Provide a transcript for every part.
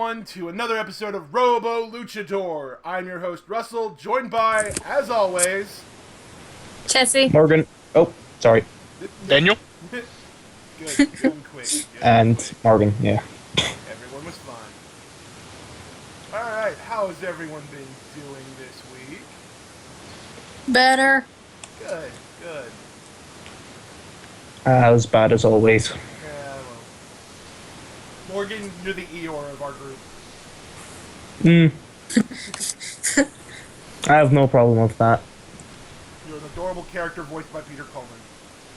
everyone, to another episode of Robo Luchador. I'm your host, Russell, joined by, as always... Chessie. Morgan. Oh, sorry. Daniel? Good and quick. And Morgan, yeah. Everyone was fine. Alright, how has everyone been doing this week? Better. Good. As bad as always. Yeah, well... Morgan, you're the Eeyore of our group. I have no problem with that. You're an adorable character voiced by Peter Cullen.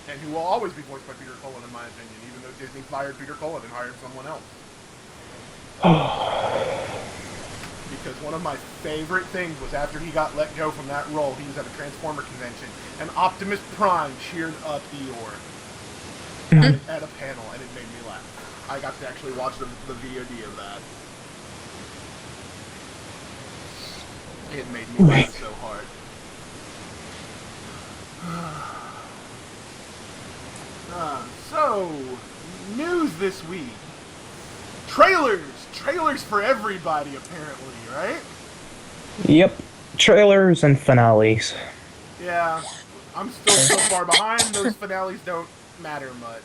And who will always be voiced by Peter Cullen, in my opinion, even though Disney fired Peter Cullen and hired someone else. Because one of my favorite things was after he got let go from that role, he was at a Transformer convention, and Optimus Prime cheered up Eeyore at a panel, and it made me laugh. I got to actually watch the VOD of that. It made me laugh so hard. So, news this week. Trailers for everybody, apparently, right? Yep. Trailers and finales. Yeah, I'm still so far behind. Those finales don't matter much.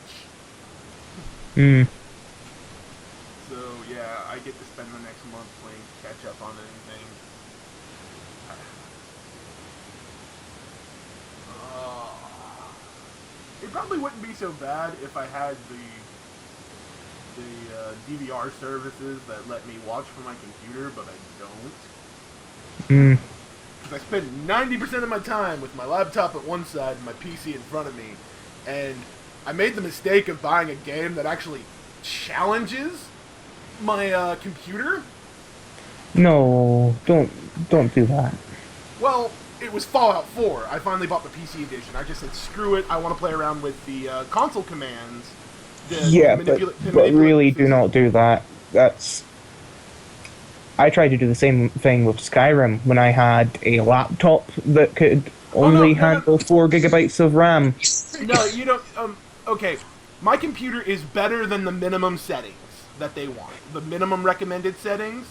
So, yeah, I get to spend the next month playing catch up on anything. It probably wouldn't be so bad if I had the DVR services that let me watch from my computer, but I don't. Because I spend 90% of my time with my laptop at one side and my PC in front of me, and I made the mistake of buying a game that actually challenges my computer. No, don't do that. Well, it was Fallout 4. I finally bought the PC edition. I just said, screw it, I want to play around with the console commands. But really do not do that. I tried to do the same thing with Skyrim when I had a laptop that could only handle 4 gigabytes of RAM. No, you don't, okay. My computer is better than the minimum settings that they want. The minimum recommended settings,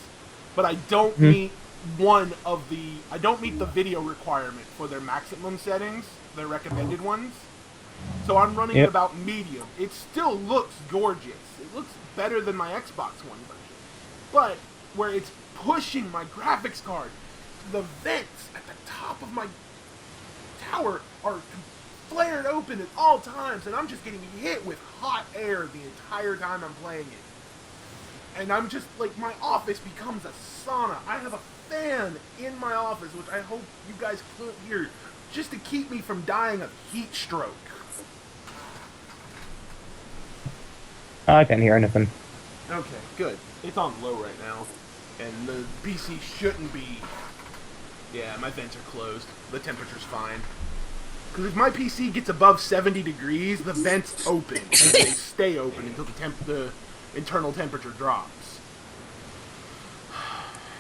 but I don't meet I don't meet the video requirement for their maximum settings, their recommended ones. So I'm running at about medium. It still looks gorgeous. It looks better than my Xbox One version. But where it's pushing my graphics card, the vents at the top of my tower are flared open at all times, and I'm just getting hit with hot air the entire time I'm playing it. And I'm just, like, my office becomes a sauna. I have a fan in my office, which I hope you guys can't hear, just to keep me from dying of heat stroke. I can't hear anything. Okay, good. It's on low right now, and the PC shouldn't be... Yeah, my vents are closed. The temperature's fine. Because if my PC gets above 70 degrees, the vents open, and they stay open until the internal temperature drops.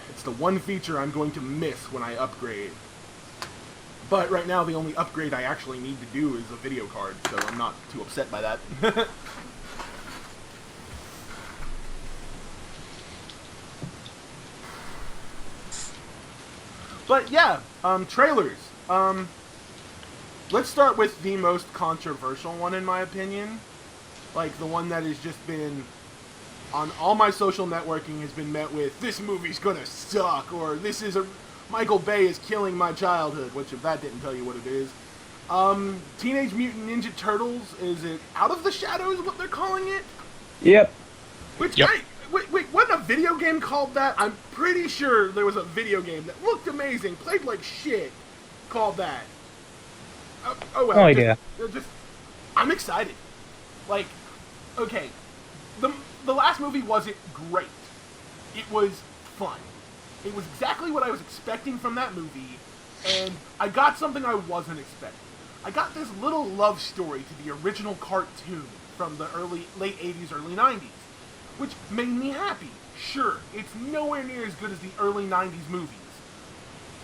It's the one feature I'm going to miss when I upgrade. But right now, the only upgrade I actually need to do is a video card, so I'm not too upset by that. But yeah, trailers. Let's start with the most controversial one, in my opinion. Like, the one that has just been, on all my social networking, has been met with, this movie's gonna suck, or Michael Bay is killing my childhood, which if that didn't tell you what it is. Teenage Mutant Ninja Turtles, is it Out of the Shadows, what they're calling it? Yep. Which, wait, wasn't a video game called that? I'm pretty sure there was a video game that looked amazing, played like shit, called that. Oh well. No idea. I'm excited. Like, okay, the last movie wasn't great. It was fun. It was exactly what I was expecting from that movie, and I got something I wasn't expecting. I got this little love story to the original cartoon from the late 80s, early 90s, which made me happy. Sure, it's nowhere near as good as the early 90s movies.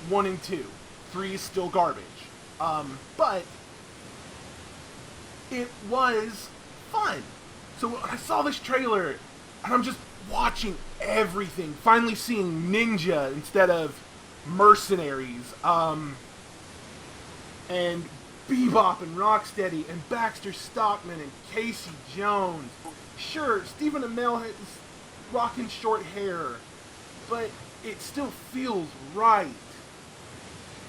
1 and 2. 3 is still garbage. But it was fun. So when I saw this trailer, And I'm just watching everything, finally seeing ninja instead of mercenaries, and Bebop and Rocksteady and Baxter Stockman and Casey Jones. Sure, Stephen Amell is rocking short hair, but it still feels right.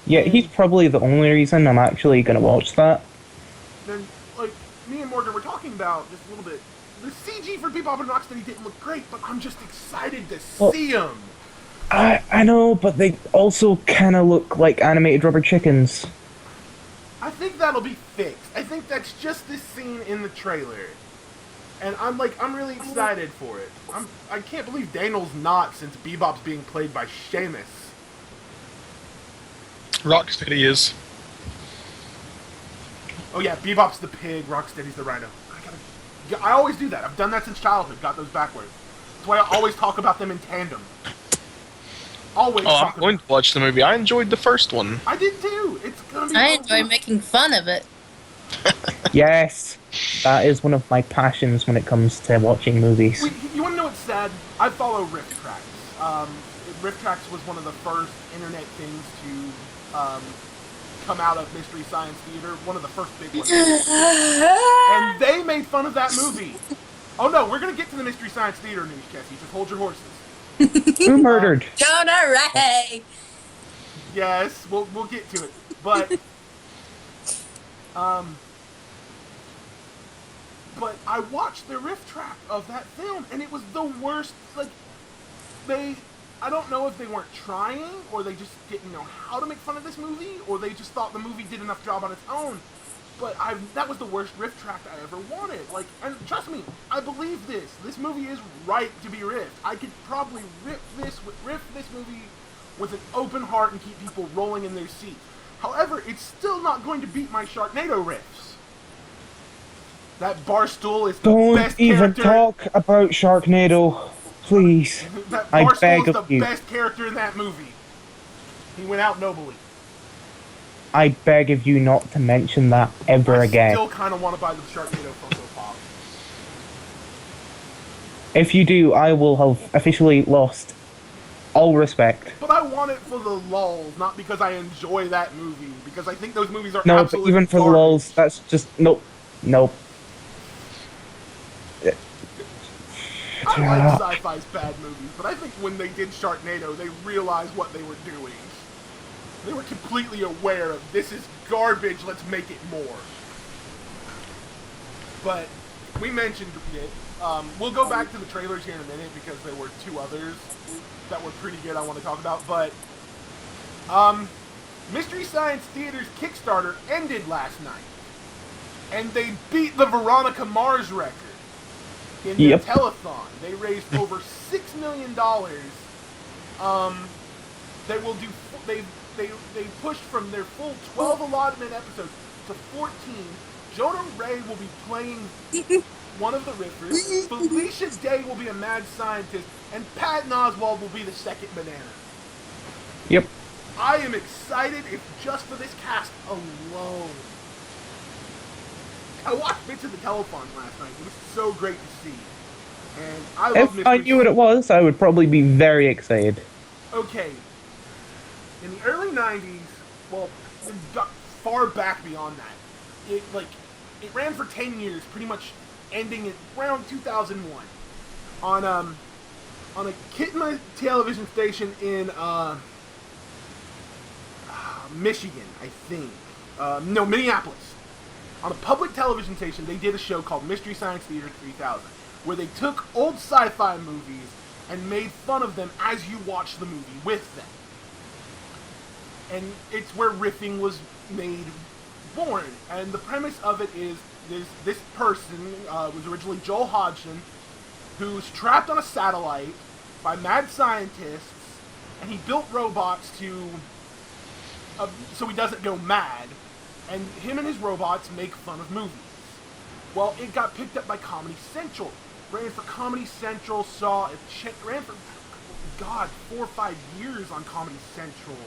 Yeah, he's probably the only reason I'm actually gonna watch that. Then, like, me and Morgan were talking about just a little bit. The CG for Bebop and Rocksteady didn't look great, but I'm just excited to see them. I know, but they also kind of look like animated rubber chickens. I think that'll be fixed. I think that's just this scene in the trailer. And I'm really excited for it. I can't believe Daniel's not, since Bebop's being played by Seamus. Rocksteady is. Oh yeah, Bebop's the pig, Rocksteady's the rhino. I always do that. I've done that since childhood. Got those backwards. That's why I always talk about them in tandem. Always. Oh, I'm going to watch the movie. I enjoyed the first one. I did too. It's gonna be. I enjoy making fun of it. Yes, that is one of my passions when it comes to watching movies. Wait, you want to know what's sad? I follow Riff Tracks. Riff Tracks was one of the first internet things to come out of Mystery Science Theater. One of the first big ones. And they made fun of that movie. Oh no, we're gonna get to the Mystery Science Theater news, Chessie. Just hold your horses. Who murdered? Jonah Ray! Yes, we'll get to it. But but I watched the riff track of that film, and it was the worst. Like, I don't know if they weren't trying, or they just didn't know how to make fun of this movie, or they just thought the movie did enough job on its own. But that was the worst riff track I ever wanted. Like, and trust me, I believe this. This movie is right to be riffed. I could probably riff this movie with an open heart and keep people rolling in their seats. However, it's still not going to beat my Sharknado riffs. That Barstool is the best Don't even character. talk about Sharknado, please. That I Barstool beg is the of you. best character in that movie. He went out nobly. I beg of you not to mention that ever I again. still kind of want to buy the Sharknado Funko Pop. If you do, I will have officially lost all respect. But I want it for the lulz, not because I enjoy that movie. Because I think those movies are No, but absolutely even for the garbage. lulz, that's just nope. I like sci-fi's bad movies, but I think when they did Sharknado, they realized what they were doing. They were completely aware of, this is garbage, let's make it more. But we mentioned it. We'll go back to the trailers here in a minute because there were two others that were pretty good I want to talk about. But Mystery Science Theater's Kickstarter ended last night. And they beat the Veronica Mars record in their telethon. They raised over $6 million. They will do. They pushed from their full 12 allotment episodes to 14. Jonah Ray will be playing one of the riffers. Felicia Day will be a mad scientist, and Patton Oswalt will be the second banana. Yep. I am excited if just for this cast alone. I watched bits of the telethon last night. It was so great to see. And I love If I knew what it was, I would probably be very excited. Okay. In the early 90s, well, it got far back beyond that. It ran for 10 years, pretty much ending at around 2001. On a Kitma television station in Michigan, I think. No, Minneapolis. On a public television station, they did a show called Mystery Science Theater 3000, where they took old sci-fi movies and made fun of them as you watch the movie with them. And it's where riffing was born. And the premise of it is this person was originally Joel Hodgson, who's trapped on a satellite by mad scientists, and he built robots so he doesn't go mad. And him and his robots make fun of movies. Well, it got picked up by Comedy Central. Ran for Comedy Central, ran for, 4 or 5 years on Comedy Central.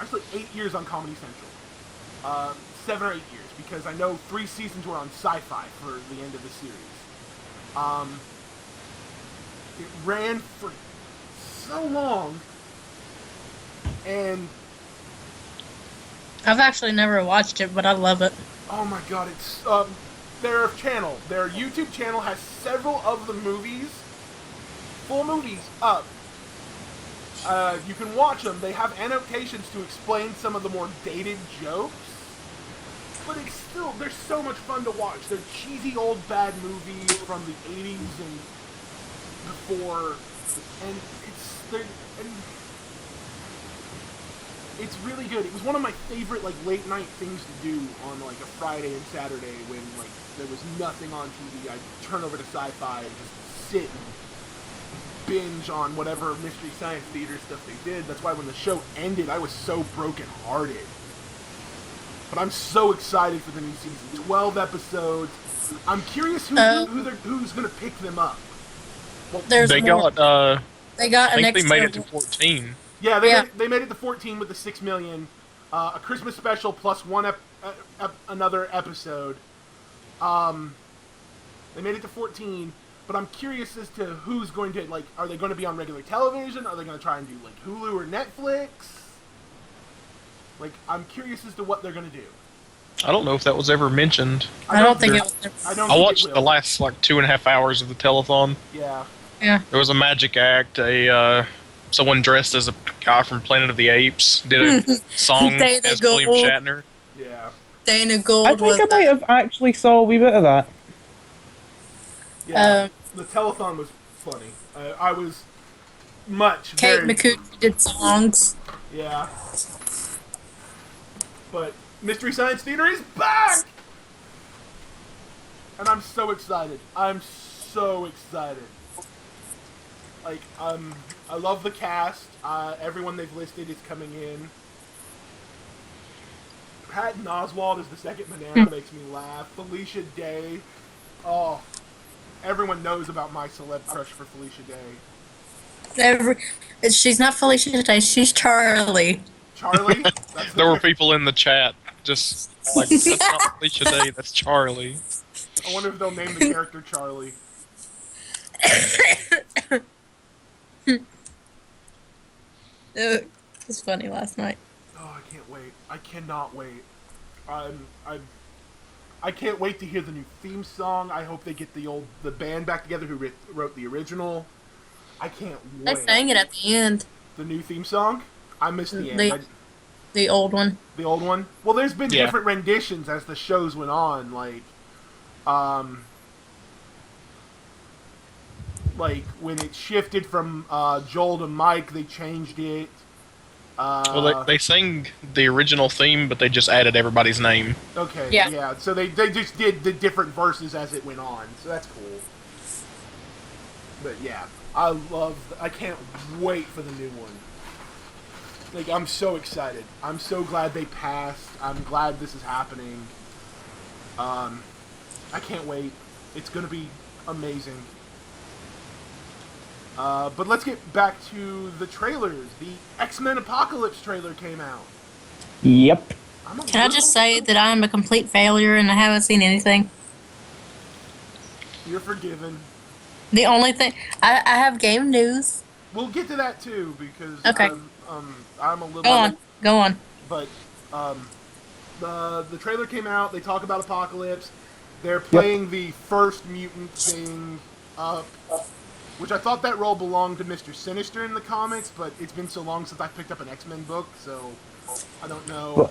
Actually 8 years on Comedy Central. 7 or 8 years, because I know 3 seasons were on Sci-Fi for the end of the series. It ran for so long, and I've actually never watched it, but I love it. oh my god, it's their channel, their YouTube channel has several of the movies, full movies up. You can watch them. They have annotations to explain some of the more dated jokes, but it's still, they're so much fun to watch. They're cheesy old bad movies from the 80s and before, and it's really good. It was one of my favorite like late night things to do on like a Friday and Saturday when like there was nothing on TV. I'd turn over to Sci-Fi and just sit and binge on whatever Mystery Science Theater stuff they did. That's why when the show ended, I was so brokenhearted. But I'm so excited for the new season. 12 episodes. I'm curious who's going to pick them up. Well, There's They more. got, They got I an think they extra. made it to 14. yeah, Yeah. they made it to 14 with the 6 million. A Christmas special plus another episode. They made it to 14. But I'm curious as to who's going to, like, are they going to be on regular television? Are they going to try and do, like, Hulu or Netflix? Like, I'm curious as to what they're going to do. I don't know if that was ever mentioned. I don't think it was. I don't I think watched it the will. last like 2.5 hours of the telethon. Yeah. Yeah. There was a magic act. Someone dressed as a guy from Planet of the Apes did a song Dana as William Gold. Shatner. Yeah. Dana I Gold was. think I might have actually saw a wee bit of that. Yeah. The telethon was funny. I was Kate very... McCooch did songs. Yeah. But Mystery Science Theater is back! And I'm so excited. I'm so excited. Like, I love the cast. Everyone they've listed is coming in. Patton Oswalt as the second banana makes me laugh. Felicia Day. Oh, everyone knows about my celeb crush for Felicia Day. She's not Felicia Day. She's Charlie. Charlie? That's There were the, people in the chat just like, that's not Felicia Day, that's Charlie. I wonder if they'll name the character Charlie. It was funny last night. Oh, I can't wait. I cannot wait. I can't wait to hear the new theme song. I hope they get the band back together who wrote the original. I can't They wait. sang it at the end. The new theme song? I missed the end. The old one. The old one? Well, there's been Yeah. different renditions as the shows went on. Like when it shifted from Joel to Mike, they changed it. Well, they sang the original theme, but they just added everybody's name. Okay, Yeah. yeah. So they just did the different verses as it went on. So that's cool. But yeah, I can't wait for the new one. Like, I'm so excited. I'm so glad they passed. I'm glad this is happening. I can't wait. It's gonna be amazing. But let's get back to the trailers. The X-Men Apocalypse trailer came out. Yep. Can I just say that I'm a complete failure and I haven't seen anything? You're forgiven. The only thing I have game news. We'll get to that too because Okay. I'm a little. Go on. But the trailer came out. They talk about Apocalypse. They're playing the first mutant thing up, which I thought that role belonged to Mr. Sinister in the comics, but it's been so long since I picked up an X-Men book, so I don't know.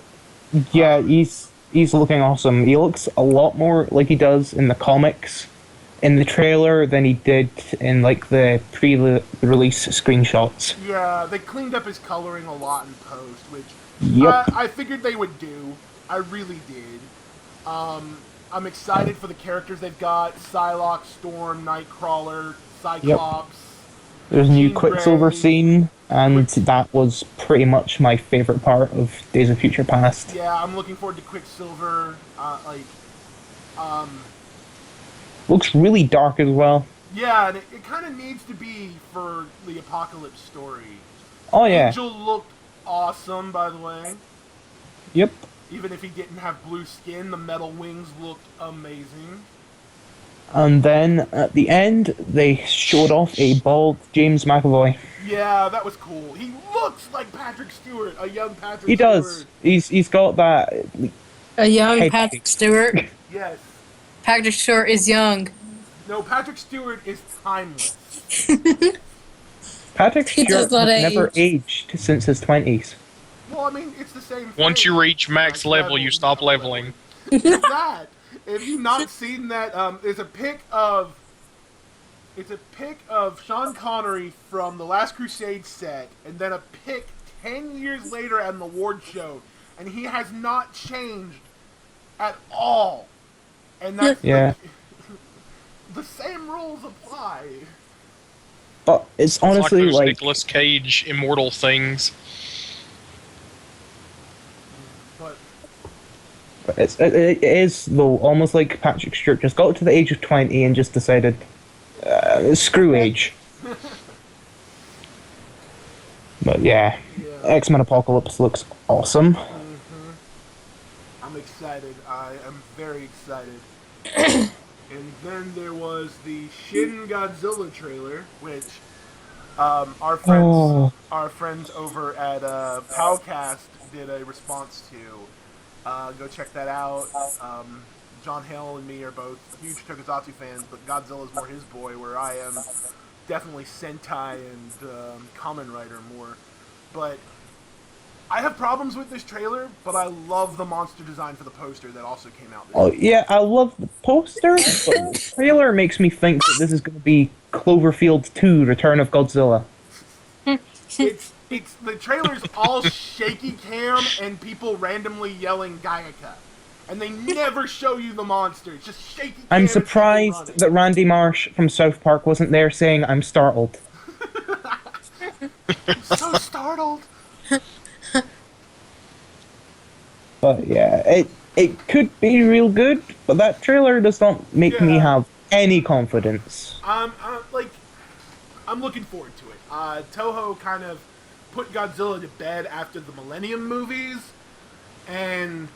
Yeah, he's looking awesome. He looks a lot more like he does in the comics in the trailer than he did in like the pre-release screenshots. Yeah, they cleaned up his coloring a lot in post, which Yep. I figured they would do. I really did. I'm excited for the characters they've got: Psylocke, Storm, Nightcrawler, Cyclops. There's a new Jean Quicksilver Grey. scene, and that was pretty much my favorite part of Days of Future Past. Yeah, I'm looking forward to Quicksilver. Looks really dark as well. Yeah, and it kind of needs to be for the Apocalypse story. Oh yeah. Angel looked awesome, by the way. Yep. Even if he didn't have blue skin, the metal wings looked amazing. And then at the end, they showed off a bald James McAvoy. Yeah, that was cool. He looks like Patrick Stewart, a young Patrick He Stewart. does. He's got that. A young Head Patrick Stewart. Yes. Patrick Stewart is young. No, Patrick Stewart is timeless. Patrick He Stewart does not has never age. aged since his 20s. Well, I mean, it's the same thing. Once you reach max level, you stop leveling. It's that. Have you not seen that? There's a pic of. It's a pic of Sean Connery from the Last Crusade set, and then a pic 10 years later at an award show, and he has not changed at all. And that's Yeah. the same rules apply. But it's It's like honestly those like Nicolas Cage immortal things. But it is though almost like Patrick Stewart just got to the age of 20 and just decided, screw age. But yeah, yeah, X-Men Apocalypse looks awesome. I'm excited. I am very excited. And then there was the Shin Godzilla trailer, which our friends over at Powcast did a response to. Go check that out. John Hale and me are both huge Tokusatsu fans, but Godzilla's more his boy, where I am definitely Sentai and Kamen Rider more. But I have problems with this trailer, but I love the monster design for the poster that also came out this Oh week. yeah, I love the poster, but the trailer makes me think that this is going to be Cloverfield 2: Return of Godzilla. It's the trailer's all shaky cam and people randomly yelling Gaiaka. And they never show you the monster. It's just shaky cam. I'm and people surprised running. that Randy Marsh from South Park wasn't there saying I'm startled. I'm so startled. But yeah, it could be real good, but that trailer does not make me Yeah. have any confidence. I'm looking forward to it. Toho kind of put Godzilla to bed after the Millennium movies, and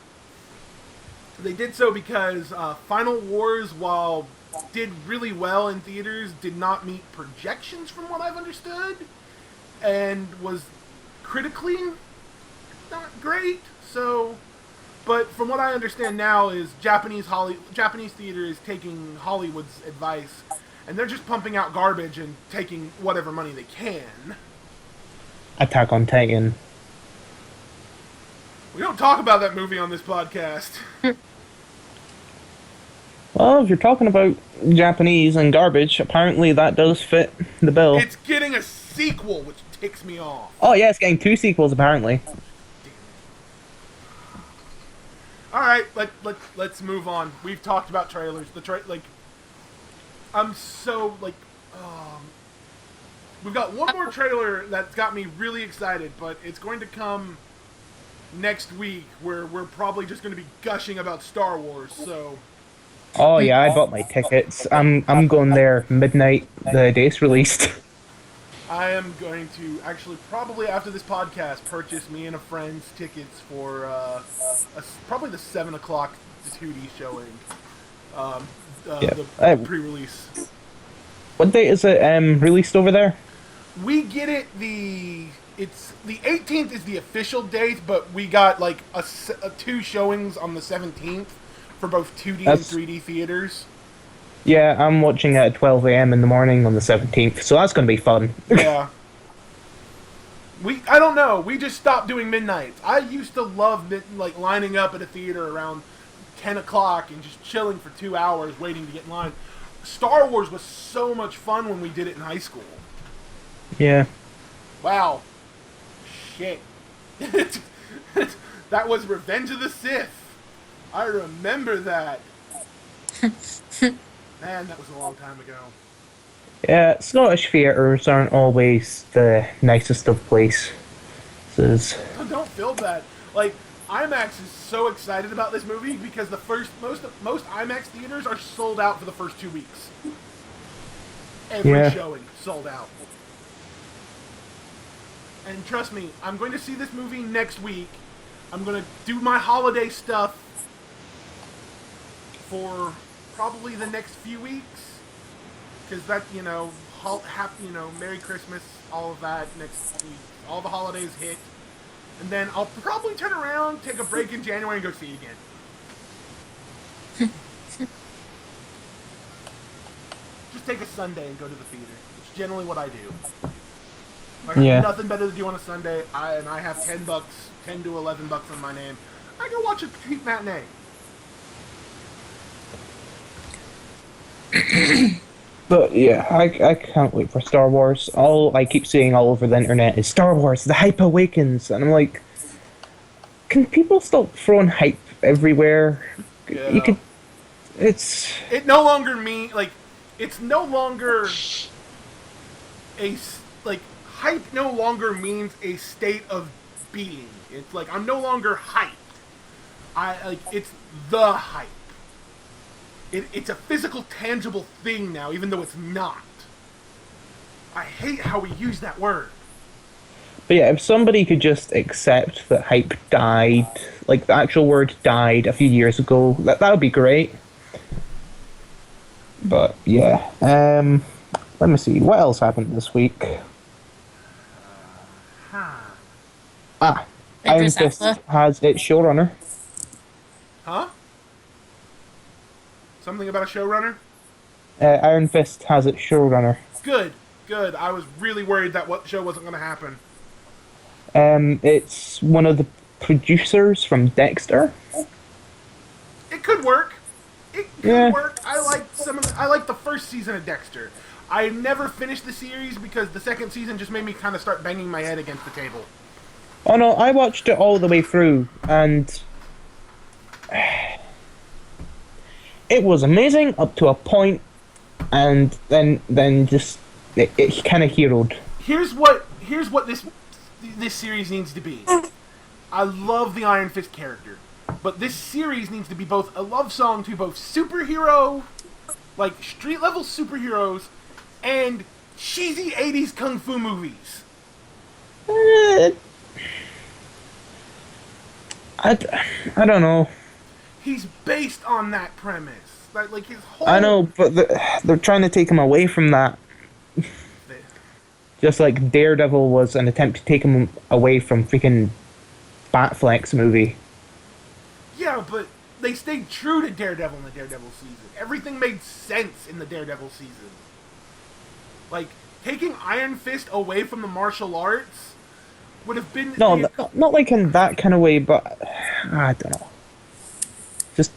they did so because Final Wars, while did really well in theaters, did not meet projections from what I've understood, and was critically not great. So, but from what I understand now is Japanese theater is taking Hollywood's advice, and they're just pumping out garbage and taking whatever money they can. Attack on Titan. We don't talk about that movie on this podcast. Well, if you're talking about Japanese and garbage, apparently that does fit the bill. It's getting a sequel, which ticks me off. Oh yeah, it's getting 2 sequels apparently. All right, let's move on. We've talked about trailers. I'm so we've got one more trailer that's got me really excited, but it's going to come next week, where we're probably just going to be gushing about Star Wars. So Oh yeah, I bought my tickets. I'm going there midnight the day it's released. I am going to actually probably after this podcast purchase me and a friend's tickets for probably the 7 o'clock 2D showing. The pre-release. What date is it released over there? We get it it's the 18th is the official date, but we got like a 2 showings on the 17th for both 2D and 3D theaters. Yeah, I'm watching it at 12 a.m. in the morning on the 17th, so that's going to be fun. Yeah. I don't know. We just stopped doing midnights. I used to love lining up at a theater around 10 o'clock and just chilling for 2 hours waiting to get in line. Star Wars was so much fun when we did it in high school. Yeah. Wow. Shit. That was Revenge of the Sith. I remember that. Man, that was a long time ago. Yeah, Scottish theatres aren't always the nicest of places. Don't feel bad. Like, IMAX is so excited about this movie because most IMAX theaters are sold out for the first 2 weeks. Every showing sold out. And trust me, I'm going to see this movie next week. I'm going to do my holiday stuff for probably the next few weeks, because that, Merry Christmas, all of that next week, all the holidays hit, and then I'll probably turn around, take a break in January, and go see it again. Just take a Sunday and go to the theater. It's generally what I do. I have nothing better to do on a Sunday, and I have $10, $10 to $11 on my name. I go watch a cheap matinee. But yeah, I can't wait for Star Wars. All I keep seeing all over the internet is Star Wars, the hype awakens, and I'm like, can people stop throwing hype everywhere? Yeah. You could. It's. It no longer it's no longer hype no longer means a state of being. It's like, I'm no longer hype. It's the hype. It's a physical, tangible thing now, even though it's not. I hate how we use that word. But yeah, if somebody could just accept that hype died, like the actual word died a few years ago, that would be great. But yeah, let me see, what else happened this week? Iron Fist has its showrunner. Huh? Something about a showrunner? Iron Fist has its showrunner. Good. I was really worried that what show wasn't going to happen. It's one of the producers from Dexter. It could work. It could work. I like the first season of Dexter. I never finished the series because the second season just made me kind of start banging my head against the table. Oh no, I watched it all the way through, and it was amazing up to a point, and then just it kind of heroed. Here's what this series needs to be. I love the Iron Fist character, but this series needs to be both a love song to both superhero, like street level superheroes, and cheesy 80s kung fu movies. I don't know. He's based on that premise. Like his whole... I know, but they're trying to take him away from that. Just like Daredevil was an attempt to take him away from freaking Batfleck's movie. Yeah, but they stayed true to Daredevil in the Daredevil season. Everything made sense in the Daredevil season. Like, taking Iron Fist away from the martial arts would have been... No, not like in that kind of way, but... I don't know. Just...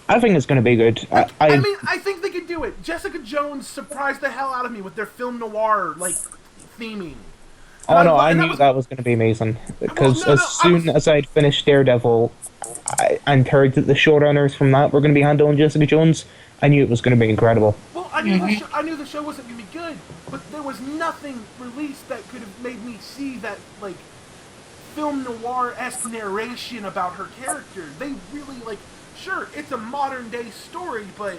I think it's going to be good. I mean, I think they could do it. Jessica Jones surprised the hell out of me with their film noir, theming. Oh no, I knew that was going to be amazing. Because as soon as I'd finished Daredevil, and heard that the showrunners from that were going to be handling Jessica Jones, I knew it was going to be incredible. Well, I knew the show wasn't going to be good, but there was nothing released that could have made me see that, film noir-esque narration about her character. They really, sure, it's a modern-day story, but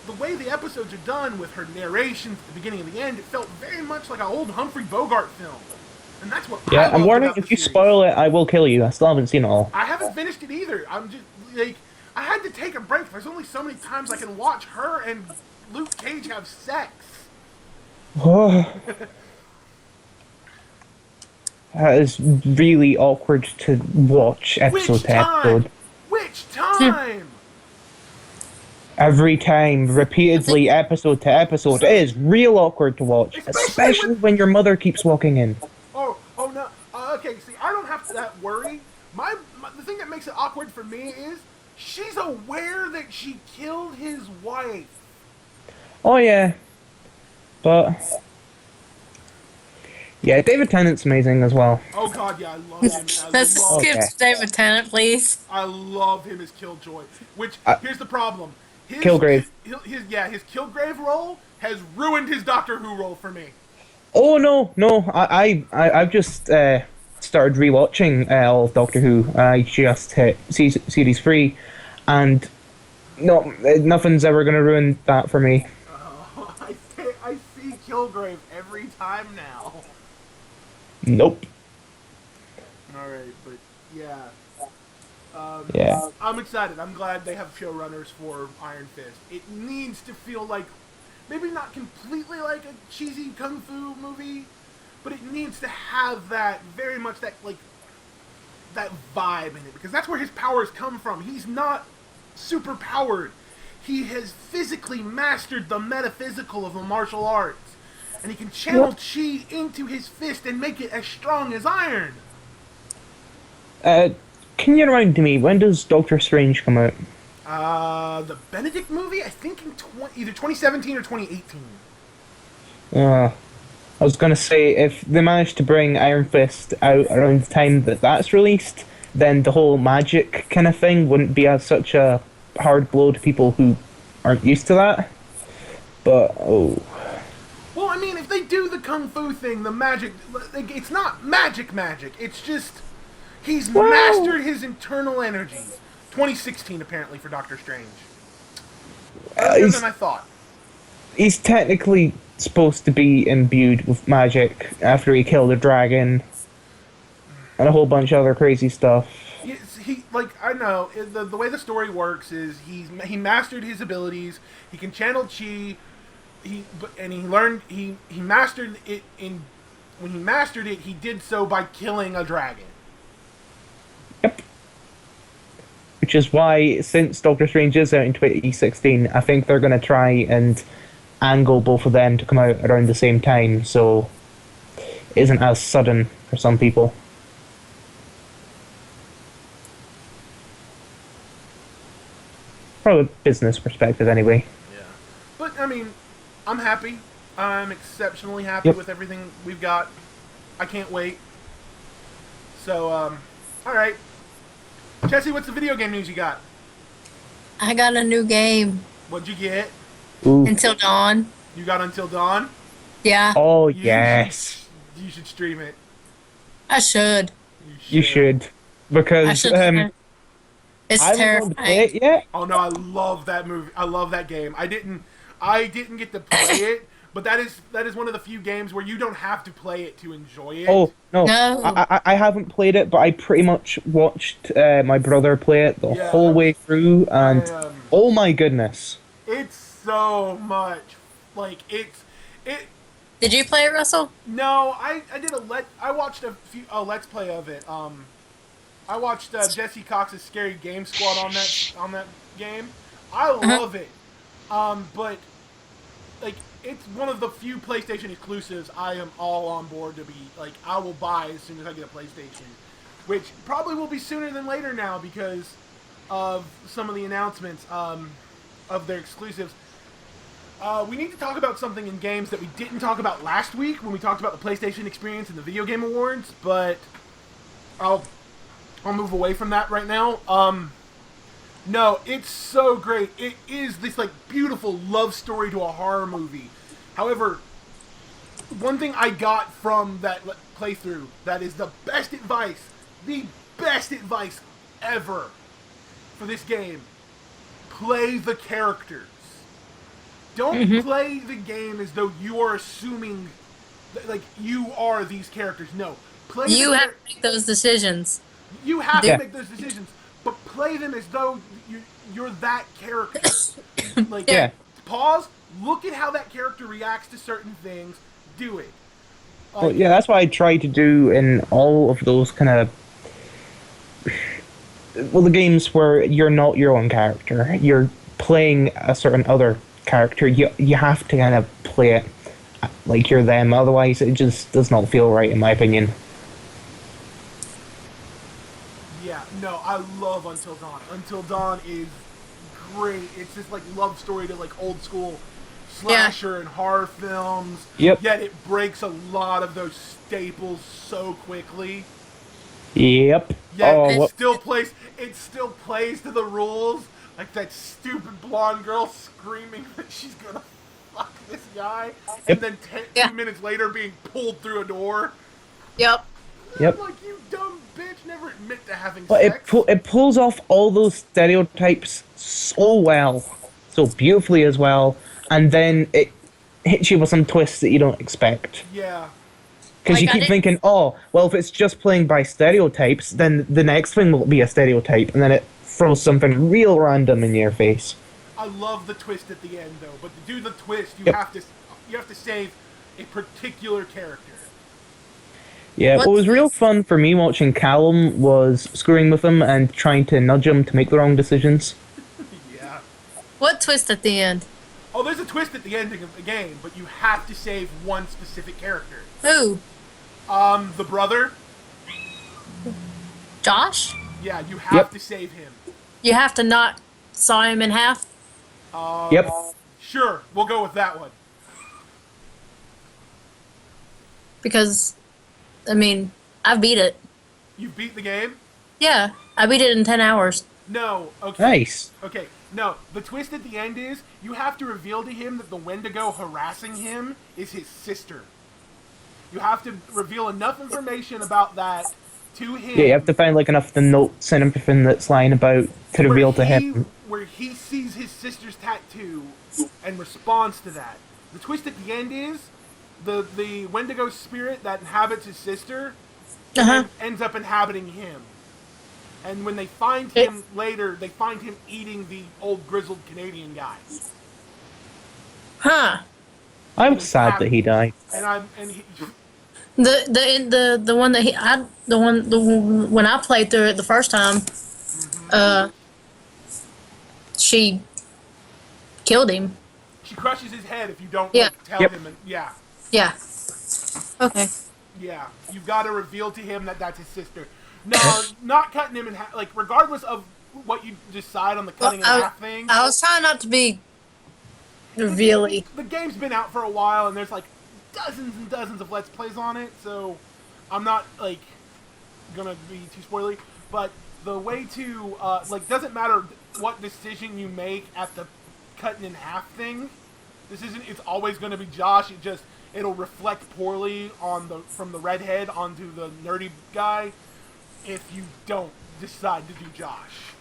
the way the episodes are done with her narrations at the beginning and the end, it felt very much like an old Humphrey Bogart film. And that's what I I'm warning, about if you series. spoil it, I will kill you. I still haven't seen it all. I haven't finished it either. I'm just, I had to take a break. There's only so many times I can watch her and Luke Cage have sex. That is really awkward to watch episode to episode. Which time? Every time, repeatedly, episode to episode. It is real awkward to watch, especially when your mother keeps walking in. Oh no. Okay, see, I don't have that worry. The thing that makes it awkward for me is she's aware that she killed his wife. Oh yeah, but yeah, David Tennant's amazing as well. Oh god, yeah, I love him. Let's skip David Tennant, please. I love him as Killjoy. Which here's the problem. Kilgrave. His Kilgrave role has ruined his Doctor Who role for me. Oh no! I've just started rewatching all of Doctor Who. I just hit series 3, and no, nothing's ever gonna ruin that for me. I see Kilgrave every time now. Nope. Alright, but yeah. Yeah. I'm excited. I'm glad they have showrunners for Iron Fist. It needs to feel like, maybe not completely like a cheesy kung fu movie, but it needs to have that, very much that, like, that vibe in it, because that's where his powers come from. He's not super powered. He has physically mastered the metaphysical of the martial arts, and he can channel chi into his fist and make it as strong as iron. Can you remind me, when does Doctor Strange come out? The Benedict movie, I think in either 2017 or 2018. I was gonna say, if they manage to bring Iron Fist out around the time that that's released, then the whole magic kind of thing wouldn't be such a hard blow to people who aren't used to that. But, oh. Well, I mean, if they do the kung fu thing, the magic, it's not magic, it's just, he's mastered his internal energy. 2016, apparently, for Doctor Strange. Earlier than I thought. He's technically supposed to be imbued with magic after he killed a dragon and a whole bunch of other crazy stuff. I know, the way the story works is he mastered his abilities, he can channel chi, he mastered it when he mastered it, he did so by killing a dragon. Yep. Which is why, since Doctor Strange is out in 2016, I think they're going to try and angle both of them to come out around the same time, so it isn't as sudden for some people. From a business perspective, anyway. Yeah. But, I mean, I'm happy. I'm exceptionally happy with everything we've got. I can't wait. So, alright. Chessie, what's the video game news you got? I got a new game. What'd you get? Ooh. Until Dawn. You got Until Dawn? Yeah. Oh, yes. You should stream it. I should. You should. Because, I should. It's I haven't played it terrifying. yet. Oh no, I love that movie. I love that game. I didn't get to play it, but that is one of the few games where you don't have to play it to enjoy it. Oh, no. No. I haven't played it, but I pretty much watched my brother play it the whole way through, and oh my goodness. It's so much. Like, it. Did you play it, Russell? No, I did I watched a let's play of it. I watched Jesse Cox's Scary Game Squad on that game. I love it. But like, it's one of the few PlayStation exclusives I am all on board to be like, I will buy as soon as I get a PlayStation, which probably will be sooner than later now because of some of the announcements of their exclusives. We need to talk about something in games that we didn't talk about last week when we talked about the PlayStation Experience and the Video Game Awards, but I'll move away from that right now. No, it's so great. It is this, like, beautiful love story to a horror movie. However, one thing I got from that playthrough that is the best advice ever for this game: play the characters. Don't play the game as though you are assuming that, like, you are these characters. No. You have to make those decisions. You have to make those decisions, but play them as though you're that character. Like, pause, look at how that character reacts to certain things, do it. Like, Well, yeah, that's what I try to do in all of those kind of... Well, the games where you're not your own character, you're playing a certain other character, you have to kind of play it like you're them, otherwise it just does not feel right, in my opinion. Yeah, no, I love Until Dawn. Until Dawn is great. It's this, like, love story to, like, old school slasher and horror films. Yep. Yet it breaks a lot of those staples so quickly. Yep. Yeah, Oh, it still plays to the rules. Like that stupid blonde girl screaming that she's gonna fuck this guy, and then 2 minutes later being pulled through a door. Yep. Yep. I'm like, you dumb bitch, never admit to having But sex. it pulls off all those stereotypes so well, so beautifully as well, and then it hits you with some twists that you don't expect. Yeah. Because you Like, I keep didn't- thinking, oh, well, if it's just playing by stereotypes, then the next thing will be a stereotype, and then it throws something real random in your face. I love the twist at the end, though. But to do the twist, you Yep. have to save a particular character. Yeah, what What's was real this? fun for me watching Callum was screwing with him and trying to nudge him to make the wrong decisions. Yeah. What twist at the end? Oh, there's a twist at the ending of the game, but you have to save one specific character. Who? The brother. Josh? Yeah, you have Yep. to save him. You have to not saw him in half? Yep. Sure, we'll go with that one. Because, I mean, I beat it. You beat the game? Yeah, I beat it in 10 hours. No. Okay. Nice. Okay. No. The twist at the end is you have to reveal to him that the Wendigo harassing him is his sister. You have to reveal enough information about that to him. Yeah, you have to find like enough of the notes and everything that's lying about to where reveal to he- him. where he sees his sister's tattoo and responds to that. The twist at the end is the Wendigo spirit that inhabits his sister ends up inhabiting him. And when they find him later, they find him eating the old grizzled Canadian guy. Huh. I'm sad that he died. And he, The one that when I played through it the first time, she killed him. she crushes his head if you don't Yeah. like, tell Yep. him. And, yeah. Yeah. Okay. Yeah, you've got to reveal to him that that's his sister. No, not cutting him in half. Like, regardless of what you decide on the cutting in half thing, I was trying not to be revealy. the game's been out for a while, and there's like dozens and dozens of Let's Plays on it, so I'm not like gonna be too spoilery. But the way to like, doesn't matter what decision you make at the cutting in half thing. It's always gonna be Josh. It'll reflect poorly on from the redhead onto the nerdy guy if you don't decide to do Josh.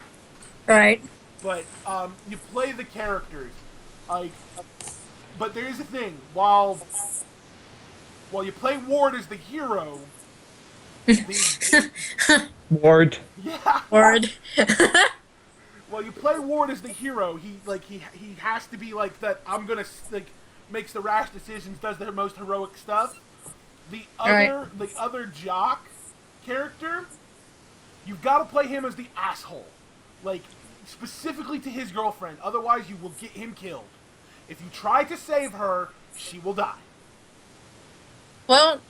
Right. But you play the characters, like. But there is a thing. While you play Ward as the hero, Ward. yeah. Word. While you play Ward as the hero, he has to be like that. I'm gonna like makes the rash decisions, does the most heroic stuff. The other jock character, you've got to play him as the asshole, like specifically to his girlfriend. Otherwise, you will get him killed. If you try to save her, she will die. Well,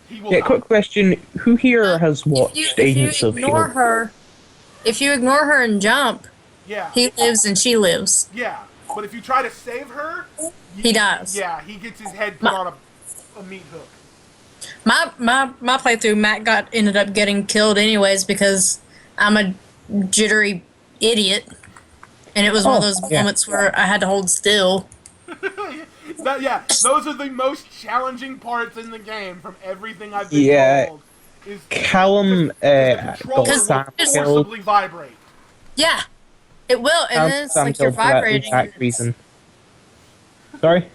He will Yeah, die. quick question. Who here has watched Agents of S.H.I.E.L.D.? If you ignore her and jump, Yeah. he lives and she lives. Yeah. But if you try to save her, He dies. Yeah, he gets his head put on a meat hook. My playthrough, Matt ended up getting killed anyways because I'm a jittery idiot, and it was one of those yeah. moments where I had to hold still. Those are the most challenging parts in the game from everything I've been Yeah. told. Is Callum the controller got Sam will killed. forcibly vibrate. Yeah, it will, and then it's Sam like you're killed for that vibrating. exact reason. Sorry?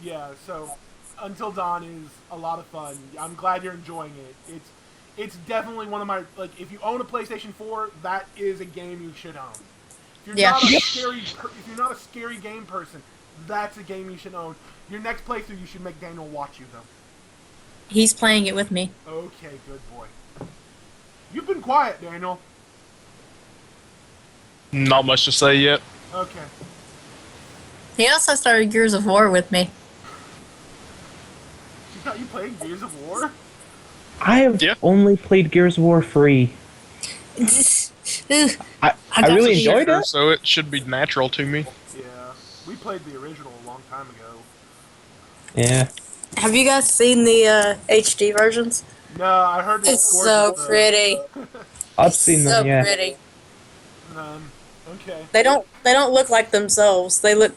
Yeah, so Until Dawn is a lot of fun. I'm glad you're enjoying it. It's definitely one of my, like, if you own a PlayStation 4, that is a game you should own. If you're not a scary game person, that's a game you should own. Your next playthrough, you should make Daniel watch you, though. He's playing it with me. Okay, good boy. You've been quiet, Daniel. Not much to say yet. Okay. He also started Gears of War with me. You thought you played Gears of War? I have only played Gears of War 3. I really enjoyed it. So it should be natural to me. Yeah. We played the original a long time ago. Yeah. Have you guys seen the HD versions? No, I heard It's so gorgeous, though. pretty. I've seen them, yeah. So pretty. Okay. They don't look like themselves. They look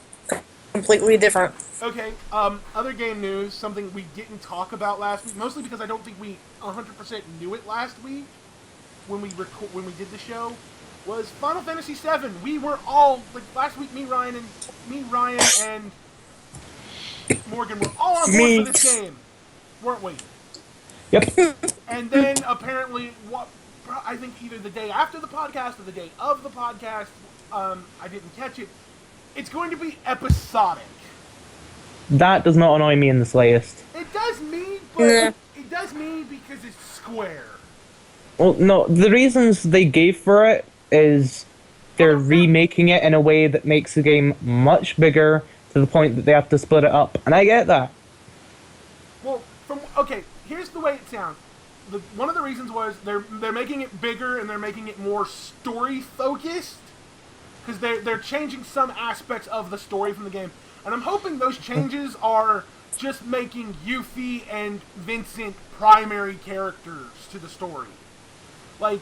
completely different. Okay, other game news, something we didn't talk about last week, mostly because I don't think we 100% knew it last week when we did the show, was Final Fantasy VII. We were all, like, last week, me, Ryan, and Morgan were all on board Me. for this game, weren't we? Yep. And then apparently, I think either the day after the podcast or the day of the podcast, I didn't catch it. It's going to be episodic. That does not annoy me in the slightest. It does me, but Nah. it does me because it's Square. Well, no, the reasons they gave for it is they're remaking it in a way that makes the game much bigger to the point that they have to split it up, and I get that. Well, here's the way it sounds. One of the reasons was they're making it bigger and they're making it more story focused because they're changing some aspects of the story from the game, and I'm hoping those changes are just making Yuffie and Vincent primary characters to the story. Like,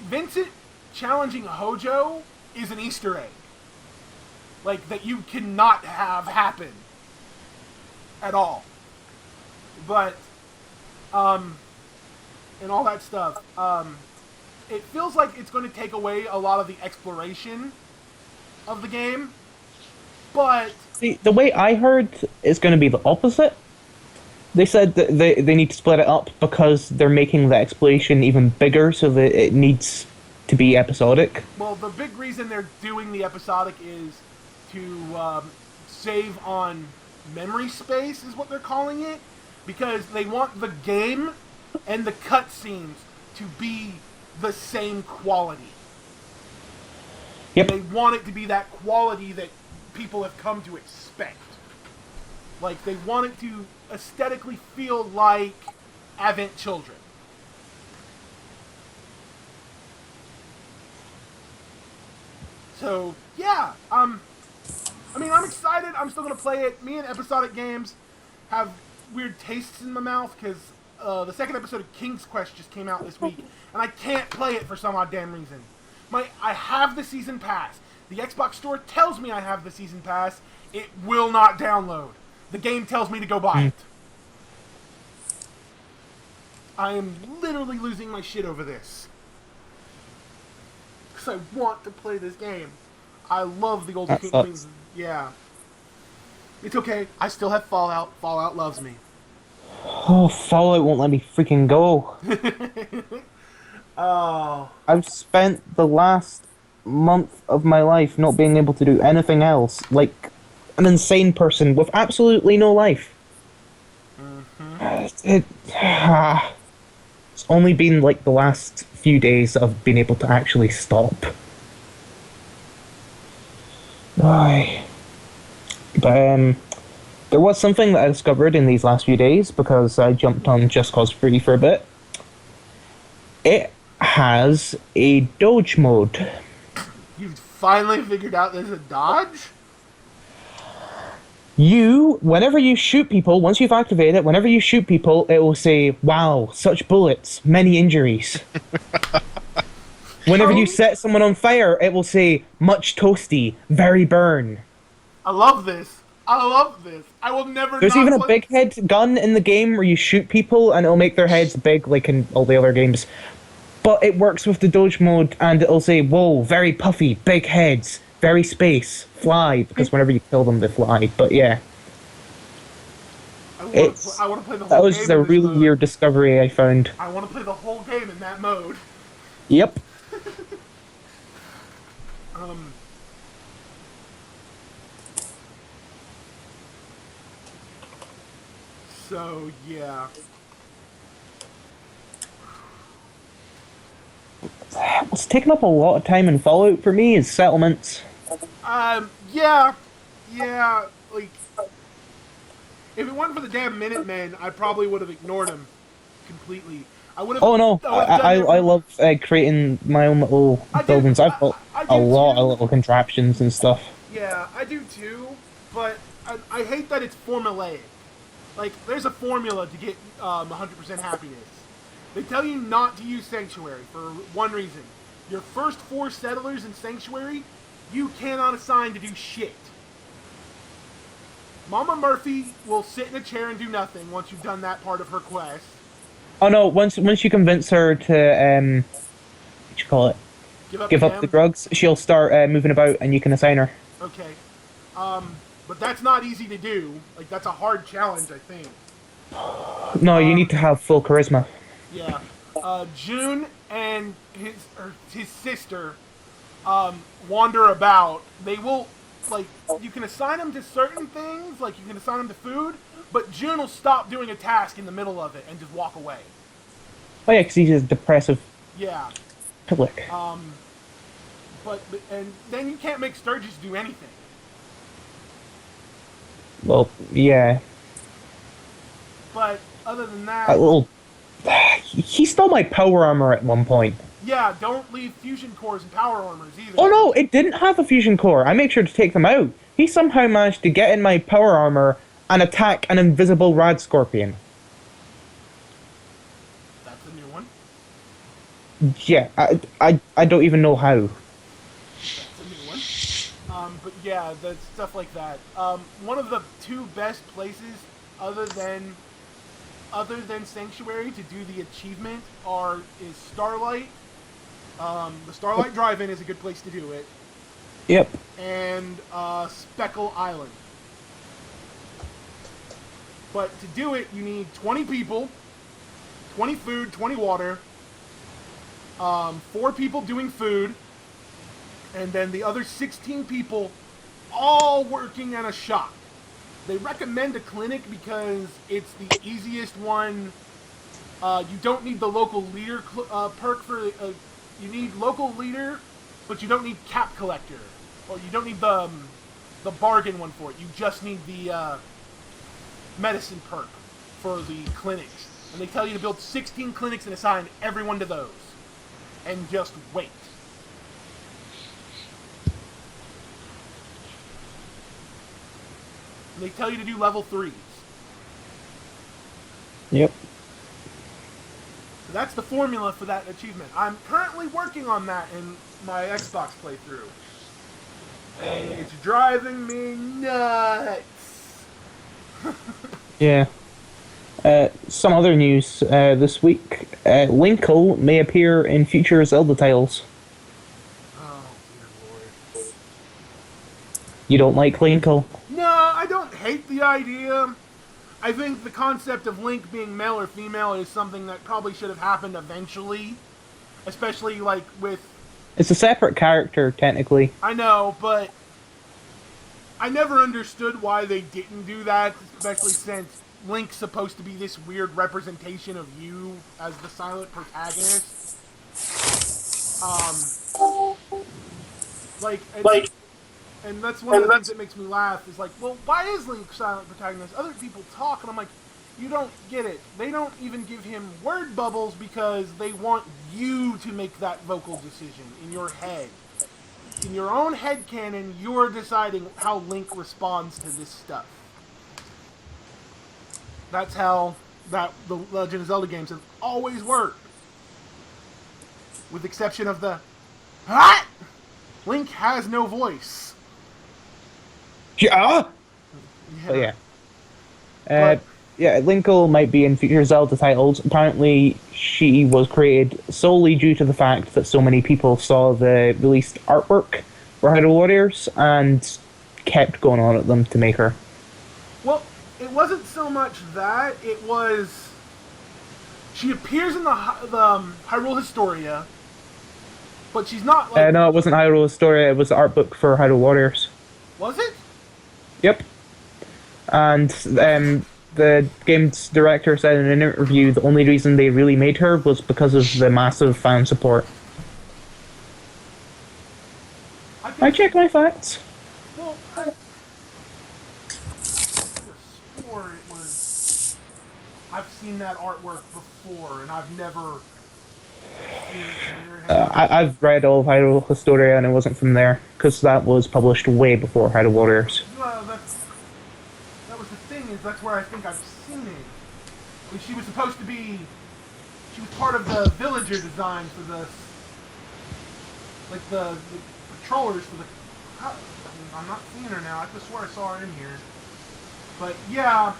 Vincent challenging Hojo is an Easter egg. Like, that you cannot have happen at all. But, and all that stuff, it feels like it's going to take away a lot of the exploration of the game, but... See, the way I heard is going to be the opposite. They said that they need to split it up because they're making the exploration even bigger, so that it needs to be episodic. Well, the big reason they're doing the episodic is to save on memory space, is what they're calling it, because they want the game and the cutscenes to be the same quality. Yep. They want it to be that quality that people have come to expect. Like, they want it to aesthetically feel like Advent Children. So, yeah, I mean, I'm excited. I'm still going to play it. Me and episodic games have weird tastes in my mouth because the second episode of King's Quest just came out this week, and I can't play it for some odd damn reason. I have the season pass. The Xbox store tells me I have the season pass. It will not download. The game tells me to go buy it. I am literally losing my shit over this. Because I want to play this game. I love the old That King sucks. Queens. Yeah. It's okay. I still have Fallout. Fallout loves me. Oh, Fallout won't let me freaking go. Oh. I've spent the last month of my life not being able to do anything else, like an insane person with absolutely no life. It's only been like the last few days that I've been able to actually stop. Why? But there was something that I discovered in these last few days because I jumped on Just Cause Free for a bit. It has a Doge mode. You've finally figured out there's a dodge? Whenever you shoot people, once you've activated it, whenever you shoot people, it will say, "Wow, such bullets, many injuries." Whenever you set someone on fire, it will say, "Much toasty, very burn." I love this. I love this. I will never. There's not even a play- big head gun in the game where you shoot people and it'll make their heads big like in all the other games. But it works with the Doge mode and it'll say, "Whoa, very puffy, big heads, very space, fly," because whenever you kill them, they fly. But yeah. I It's- want to play the whole That was game just a in this really mode. weird discovery I found. I want to play the whole game in that mode. Yep. So yeah. What's taking up a lot of time in Fallout for me is settlements. Yeah, like, if it wasn't for the damn Minutemen, I probably would have ignored him completely. I would have. Oh no, I love creating my own little I do- buildings. I've built I a do lot too. of little contraptions and stuff. Yeah, I do too, but I hate that it's formulaic. Like, there's a formula to get 100% happiness. They tell you not to use Sanctuary for one reason. Your first 4 settlers in Sanctuary, you cannot assign to do shit. Mama Murphy will sit in a chair and do nothing once you've done that part of her quest. Oh no, once you convince her to what you call it, give up the them. drugs, she'll start moving about and you can assign her. Okay. but that's not easy to do. Like, that's a hard challenge, I think. No, you need to have full charisma. Yeah. June and his sister wander about. They will, like, you can assign them to certain things, like you can assign them to food, but June will stop doing a task in the middle of it and just walk away. Oh yeah, because he's a depressive Yeah. pillock. And then you can't make Sturgis do anything. Well, yeah. But other than that, A little. He stole my power armor at one point. yeah, don't leave fusion cores and power armors either. Oh no, it didn't have a fusion core. I make sure to take them out. He somehow managed to get in my power armor and attack an invisible rad scorpion. That's a new one. Yeah, I don't even know how. That's a new one. But yeah, the stuff like that. One of the two best places other than Sanctuary to do the achievement is Starlight. The Starlight Drive-In is a good place to do it. Yep. And Speckle Island. But to do it, you need 20 people, 20 food, 20 water, 4 people doing food, and then the other 16 people all working at a shop. They recommend a clinic because it's the easiest one. You don't need the local leader perk for... you need local leader, but you don't need cap collector. Or you don't need the bargain one for it. You just need the medicine perk for the clinics. And they tell you to build 16 clinics and assign everyone to those. And just wait. They tell you to do level 3s. Yep. So that's the formula for that achievement. I'm currently working on that in my Xbox playthrough. And it's driving me nuts. Yeah. Some other news this week. Linkle may appear in future Zelda titles. Oh, dear Lord. You don't like Linkle? No, I don't hate the idea. I think the concept of Link being male or female is something that probably should have happened eventually. Especially, like, with... It's a separate character, technically. I know, but... I never understood why they didn't do that, especially since Link's supposed to be this weird representation of you as the silent protagonist. And that's one of the things that makes me laugh, is like, well, why is Link silent protagonist? Other people talk, and I'm like, you don't get it. They don't even give him word bubbles because they want you to make that vocal decision in your head. In your own headcanon, you're deciding how Link responds to this stuff. That's how the Legend of Zelda games have always worked. With the exception of the... Ah! Link has no voice. Yeah. Oh yeah. Yeah, Linkle might be in future Zelda titles. Apparently, she was created solely due to the fact that so many people saw the released artwork for Hyrule Warriors and kept going on at them to make her. Well, it wasn't so much that. It was... She appears in the Hyrule Historia, but she's not like... No, it wasn't Hyrule Historia, it was the art book for Hyrule Warriors. Was it? Yep. And the game's director said in an interview the only reason they really made her was because of the massive fan support. I check my facts. Well, I swore it was... I've seen that artwork before, and I've never... I've read all of Hyrule Historia and it wasn't from there, because that was published way before Hyrule Warriors. Well, that was the thing, is that's where I think I've seen it. She was supposed to be... She was part of the villager design for the... Like, the patrollers for the... I'm not seeing her now. I could swear I saw her in here. But, yeah...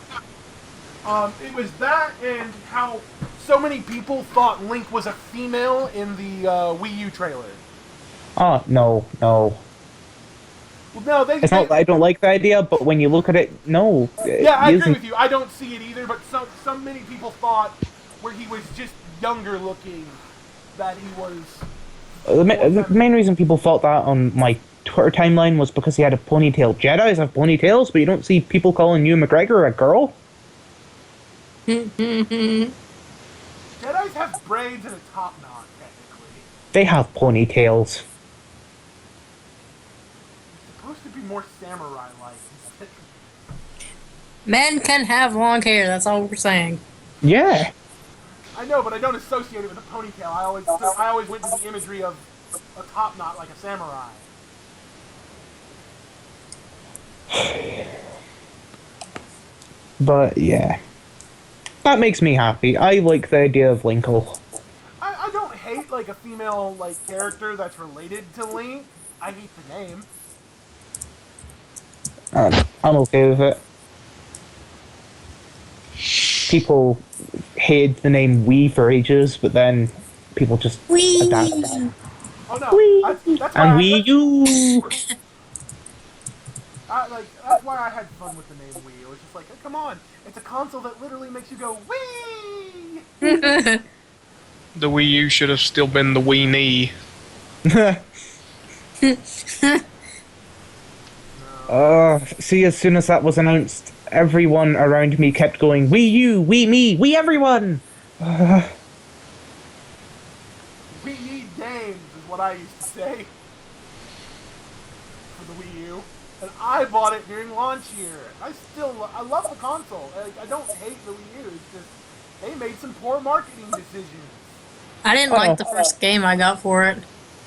it was that and how so many people thought Link was a female in the Wii U trailer. Oh, no. Well, no, It's not that I don't like the idea, but when you look at it, no. Yeah, I he agree isn't. with you. I don't see it either, but so many people thought where he was just younger looking that he was. The main reason people thought that on my Twitter timeline was because he had a ponytail. Jedis have ponytails, but you don't see people calling Ewan McGregor a girl. Jedi's have braids and a top knot, technically. They have ponytails. It's supposed to be more samurai-like. Men can have long hair. That's all we're saying. Yeah. I know, but I don't associate it with a ponytail. I always went to the imagery of a top knot like a samurai. But yeah. That makes me happy. I like the idea of Linkle. I don't hate like a female like character that's related to Link. I hate the name. I'm okay with it. People hated the name Wii for ages, but then people just adapt that. Oh no, Wii that's why and Wii U. that's why I had fun with the name Wii. It was just like, oh, come on, it's a console that literally makes you go Wii. The Wii U should have still been the Wii Knee. See, as soon as that was announced, everyone around me kept going, Wii U, Wii me, Wii everyone! We need games, is what I used to say for the Wii U, and I bought it during launch year. I love the console. I don't hate the Wii U. It's just they made some poor marketing decisions. I didn't like the first game I got for it.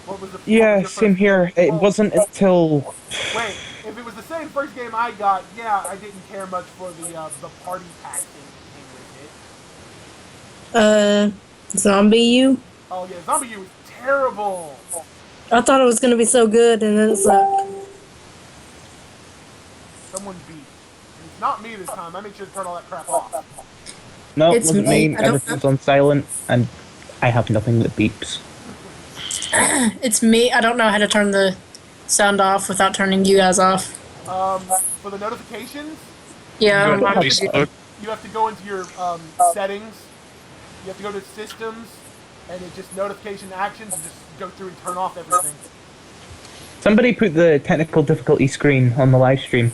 What was the Yeah, what was your same first here. game? It wasn't until... Wait, if it was the same first game I got, yeah, I didn't care much for the party pack thing that came with it. Zombie U? Oh yeah, Zombie U was terrible. I thought it was gonna be so good, and then it sucked. Someone beat. And it's not me this time. I made sure to turn all that crap off. No, it It's wasn't me. me. I don't Everything's on silent, and I have nothing that beeps. It's me. I don't know how to turn the sound off without turning you guys off. For the notifications, Yeah, I Go don't know to how to do Facebook. you have to go into your settings. You have to go to systems, and it just notification actions, and just go through and turn off everything. Somebody put the technical difficulty screen on the live stream.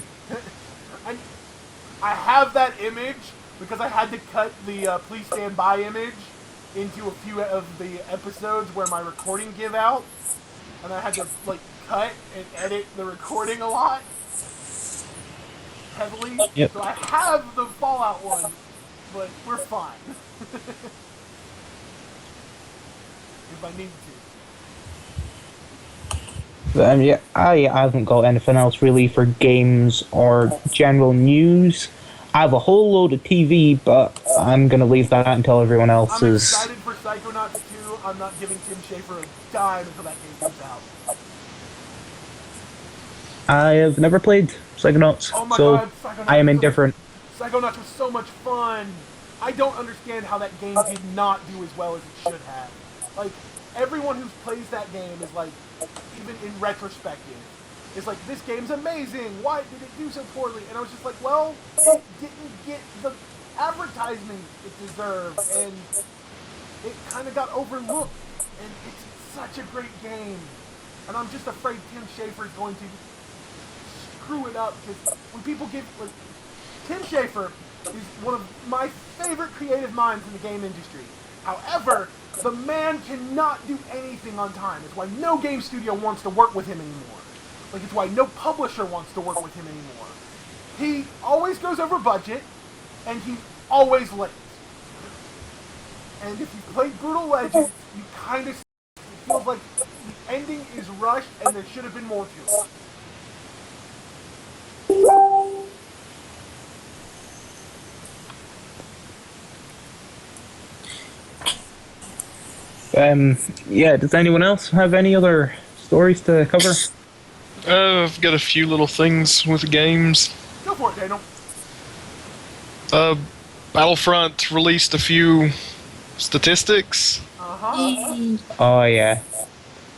I have that image because I had to cut the please stand by image into a few of the episodes where my recording give out, and I had to like cut and edit the recording a lot heavily. Yep. So I have the Fallout one, but we're fine. If I need to. Yeah, I haven't got anything else really for games or general news. I have a whole load of TV, but I'm gonna leave that until everyone else I'm is. excited for Psychonauts 2. I'm not giving Tim Schafer a dime until that game comes out. I have never played Psychonauts, Oh my so god, Psychonauts I am was indifferent. Psychonauts was so much fun. I don't understand how that game did not do as well as it should have. Like, everyone who plays that game is like, even in retrospective, is like, this game's amazing. Why did it do so poorly? And I was just like, well, it didn't get the advertisement it deserved, and it kind of got overlooked. And it's such a great game. And I'm just afraid Tim Schafer is going to screw it up, because when people give, like, Tim Schafer is one of my favorite creative minds in the game industry. However, the man cannot do anything on time. It's why no game studio wants to work with him anymore. Like, it's why no publisher wants to work with him anymore. He always goes over budget, and he's always late. And if you played Brutal Legend, you kind of feels like the ending is rushed and there should have been more to it. Yeah, does anyone else have any other stories to cover? I've got a few little things with games. Go for it, Daniel. Battlefront released a few statistics. Uh-huh. Oh, yeah.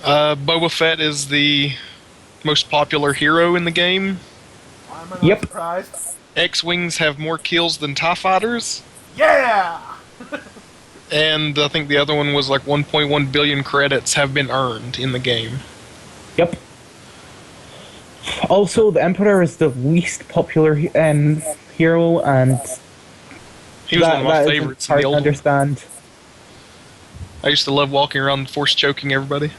Boba Fett is the most popular hero in the game. Why am I not Yep. surprised? X-Wings have more kills than TIE Fighters. Yeah! And I think the other one was like 1.1 billion credits have been earned in the game. Yep. Also, the Emperor is the least popular hero, and He was one of my that favorites is in hard the to old one. understand. I used to love walking around force choking everybody.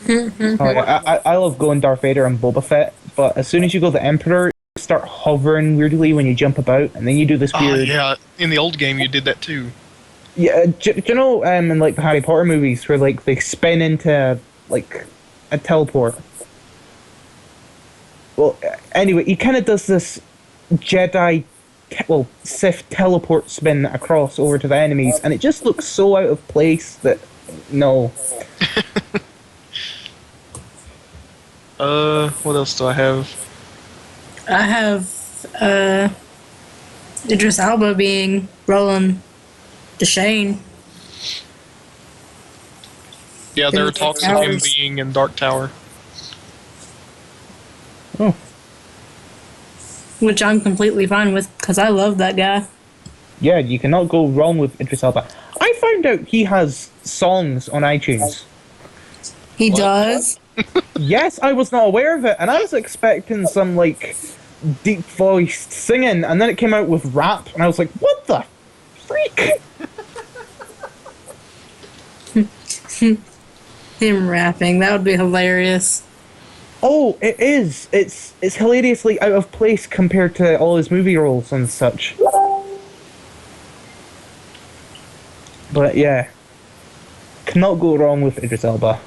Oh, yeah, I love going Darth Vader and Boba Fett, but as soon as you go the Emperor, you start hovering weirdly when you jump about, and then you do this Oh weird. yeah, in the old game you did that too. Yeah, do you know in like the Harry Potter movies where like they spin into like a teleport? Well, anyway, he kind of does this Sith teleport spin across over to the enemies, and it just looks so out of place that no. What else do I have? I have Idris Alba being Roland Deschain. Yeah, there In are the talks of him Towers. being in Dark Tower. Oh, Which I'm completely fine with because I love that guy. yeah, you cannot go wrong with Idris Elba. I found out he has songs on iTunes. He What? does. Yes, I was not aware of it, and I was expecting some like deep voiced singing, and then it came out with rap, and I was like, what the freak? Him rapping. That would be hilarious. Oh, it is. It's hilariously out of place compared to all his movie roles and such. But yeah, cannot go wrong with Idris Elba.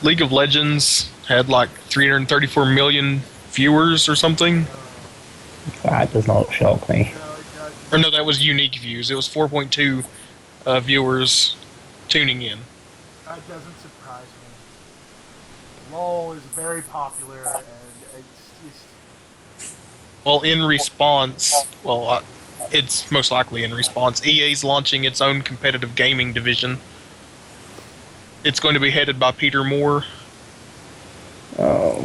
League of Legends had like 334 million viewers or something. That does not shock me. Or no, that was unique views. It was 4.2 viewers tuning in. That doesn't surprise me. LOL is very popular, and it's Well, in response, it's most likely in response. EA's launching its own competitive gaming division. It's going to be headed by Peter Moore. Oh,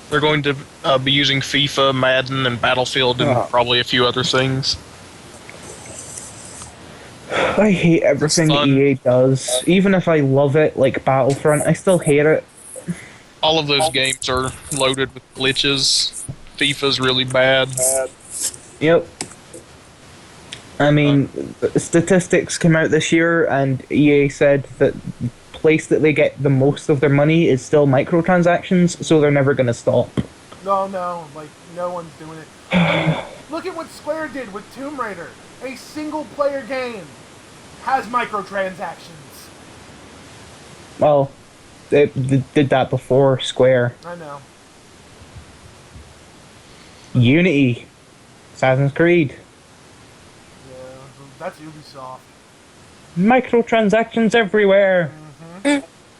They're going to be using FIFA, Madden, and Battlefield, and probably a few other things. I hate everything Fun. EA does. Even if I love it, like Battlefront, I still hate it. All of those games are loaded with glitches. FIFA's really bad. Yep. I mean, statistics came out this year, and EA said that the place that they get the most of their money is still microtransactions, so they're never going to stop. no, like no one's doing it. I mean, look at what Square did with Tomb Raider. A single-player game has microtransactions. Well, they did that before Square. I know. Unity, Assassin's Creed, Yeah, that's Ubisoft. microtransactions everywhere.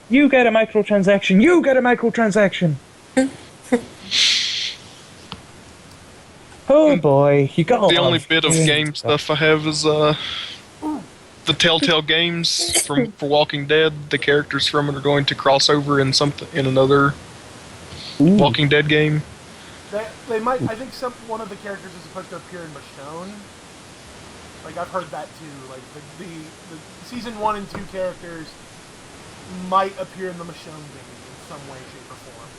You get a microtransaction. You get a microtransaction. Oh boy, you got The only bit of game stuff I have is the Telltale games for Walking Dead. The characters from it are going to cross over in another Walking Dead game. They might. I think one of the characters is supposed to appear in Michonne. Like I've heard that too. Like the season 1 and 2 characters might appear in the Michonne game in some way, shape, or form.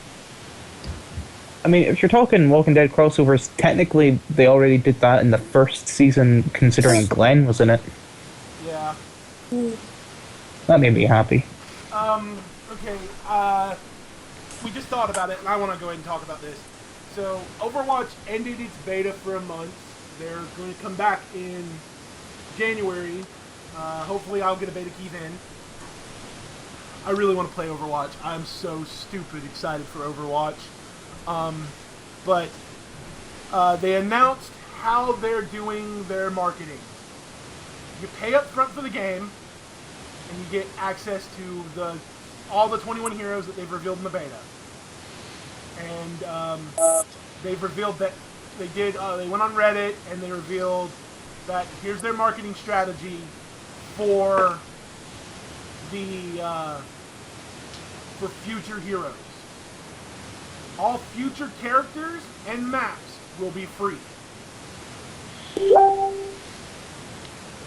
I mean, if you're talking Walking Dead crossovers, technically they already did that in the first season, considering Glenn was in it. Yeah. That made me happy. Okay. We just thought about it, and I want to go ahead and talk about this. So, Overwatch ended its beta for a month. They're going to come back in January. Hopefully, I'll get a beta key then. I really want to play Overwatch. I'm so stupid excited for Overwatch. But they announced how they're doing their marketing. You pay up front for the game, and you get access to all the 21 heroes that they've revealed in the beta. And they've revealed that they went on Reddit and they revealed that here's their marketing strategy for for future heroes. All future characters and maps will be free.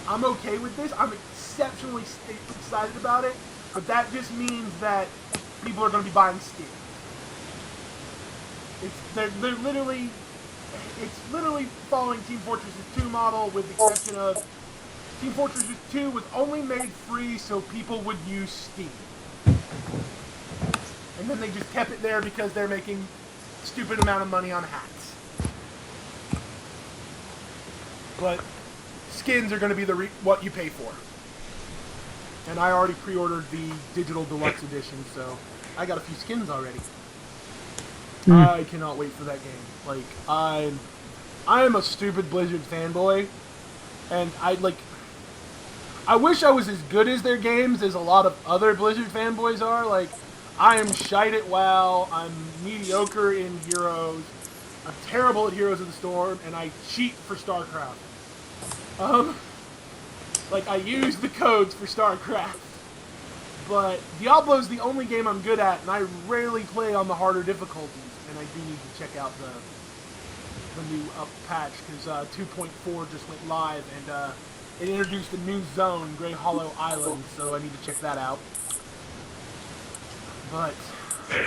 I'm okay with this. I'm exceptionally excited about it, but that just means that people are going to be buying skins. They're literally, it's literally following Team Fortress 2 model, with the exception of Team Fortress 2 was only made free so people would use Steam. And then they just kept it there because they're making a stupid amount of money on hats. But skins are going to be what you pay for. And I already pre-ordered the digital deluxe edition, so I got a few skins already. I cannot wait for that game. Like, I am a stupid Blizzard fanboy, and I wish I was as good as their games as a lot of other Blizzard fanboys are. Like, I am shite at WoW, I'm mediocre in Heroes, I'm terrible at Heroes of the Storm, and I cheat for StarCraft. Like, I use the codes for StarCraft. But Diablo's the only game I'm good at, and I rarely play on the harder difficulties. And I do need to check out the new up patch, because 2.4 just went live, and it introduced a new zone, Grey Hollow Island, so I need to check that out. But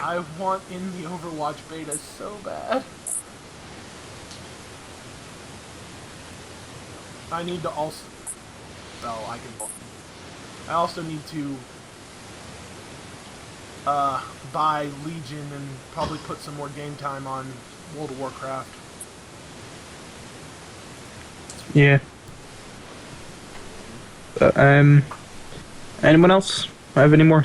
I want in the Overwatch beta so bad. I need to also... Oh, I also need to buy Legion and probably put some more game time on World of Warcraft. Yeah. Anyone else have any more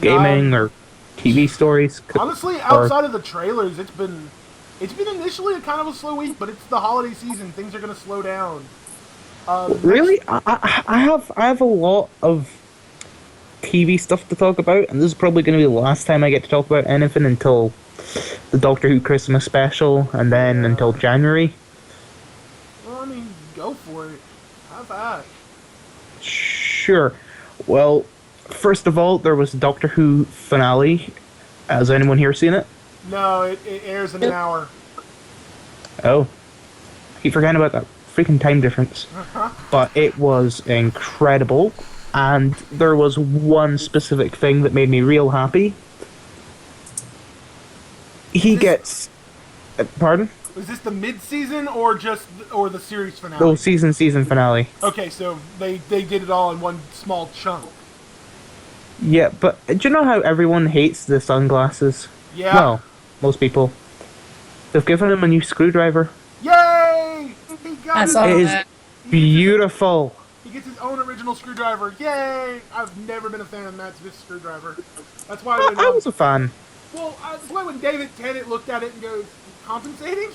gaming or TV stories? Honestly, outside of the trailers, it's been initially a kind of a slow week, but it's the holiday season. Things are going to slow down. Really, I have a lot of TV stuff to talk about, and this is probably going to be the last time I get to talk about anything until the Doctor Who Christmas special, and then until January. Well, I mean, go for it. Have at it. Sure. Well, first of all, there was Doctor Who finale. Has anyone here seen it? No, it airs in an hour. Oh. I keep forgetting about that freaking time difference. But it was incredible, and there was one specific thing that made me real happy. He gets... pardon? Was this the mid-season or the series finale? Oh, season finale. Okay, so they did it all in one small chunk. Yeah, but do you know how everyone hates the sunglasses? Yeah. Well, most people. They've given him a new screwdriver. Yay! He got I saw It is that. beautiful. He gets his own original screwdriver. Yay! I've never been a fan of Matt Smith's screwdriver. That's why when I was a fan. that's why when David Tennant looked at it and goes, compensating?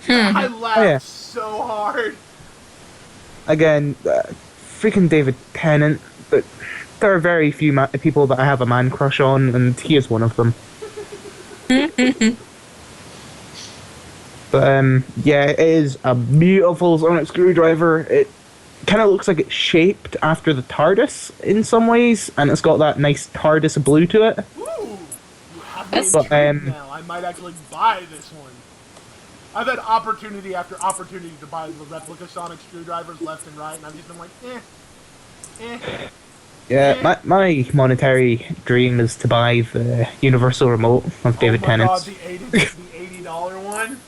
I laughed yeah. so hard. Again, freaking David Tennant. But there are very few people that I have a man crush on, and he is one of them. But yeah, it is a beautiful sonic screwdriver. It kind of looks like it's shaped after the TARDIS in some ways, and it's got that nice TARDIS blue to it. Ooh! You have me But, intrigued now. I might actually buy this one. I've had opportunity after opportunity to buy the replica sonic screwdrivers left and right, and I've just been like, Yeah, my monetary dream is to buy the Universal Remote of David Tennant's. Oh my god, the $80 one?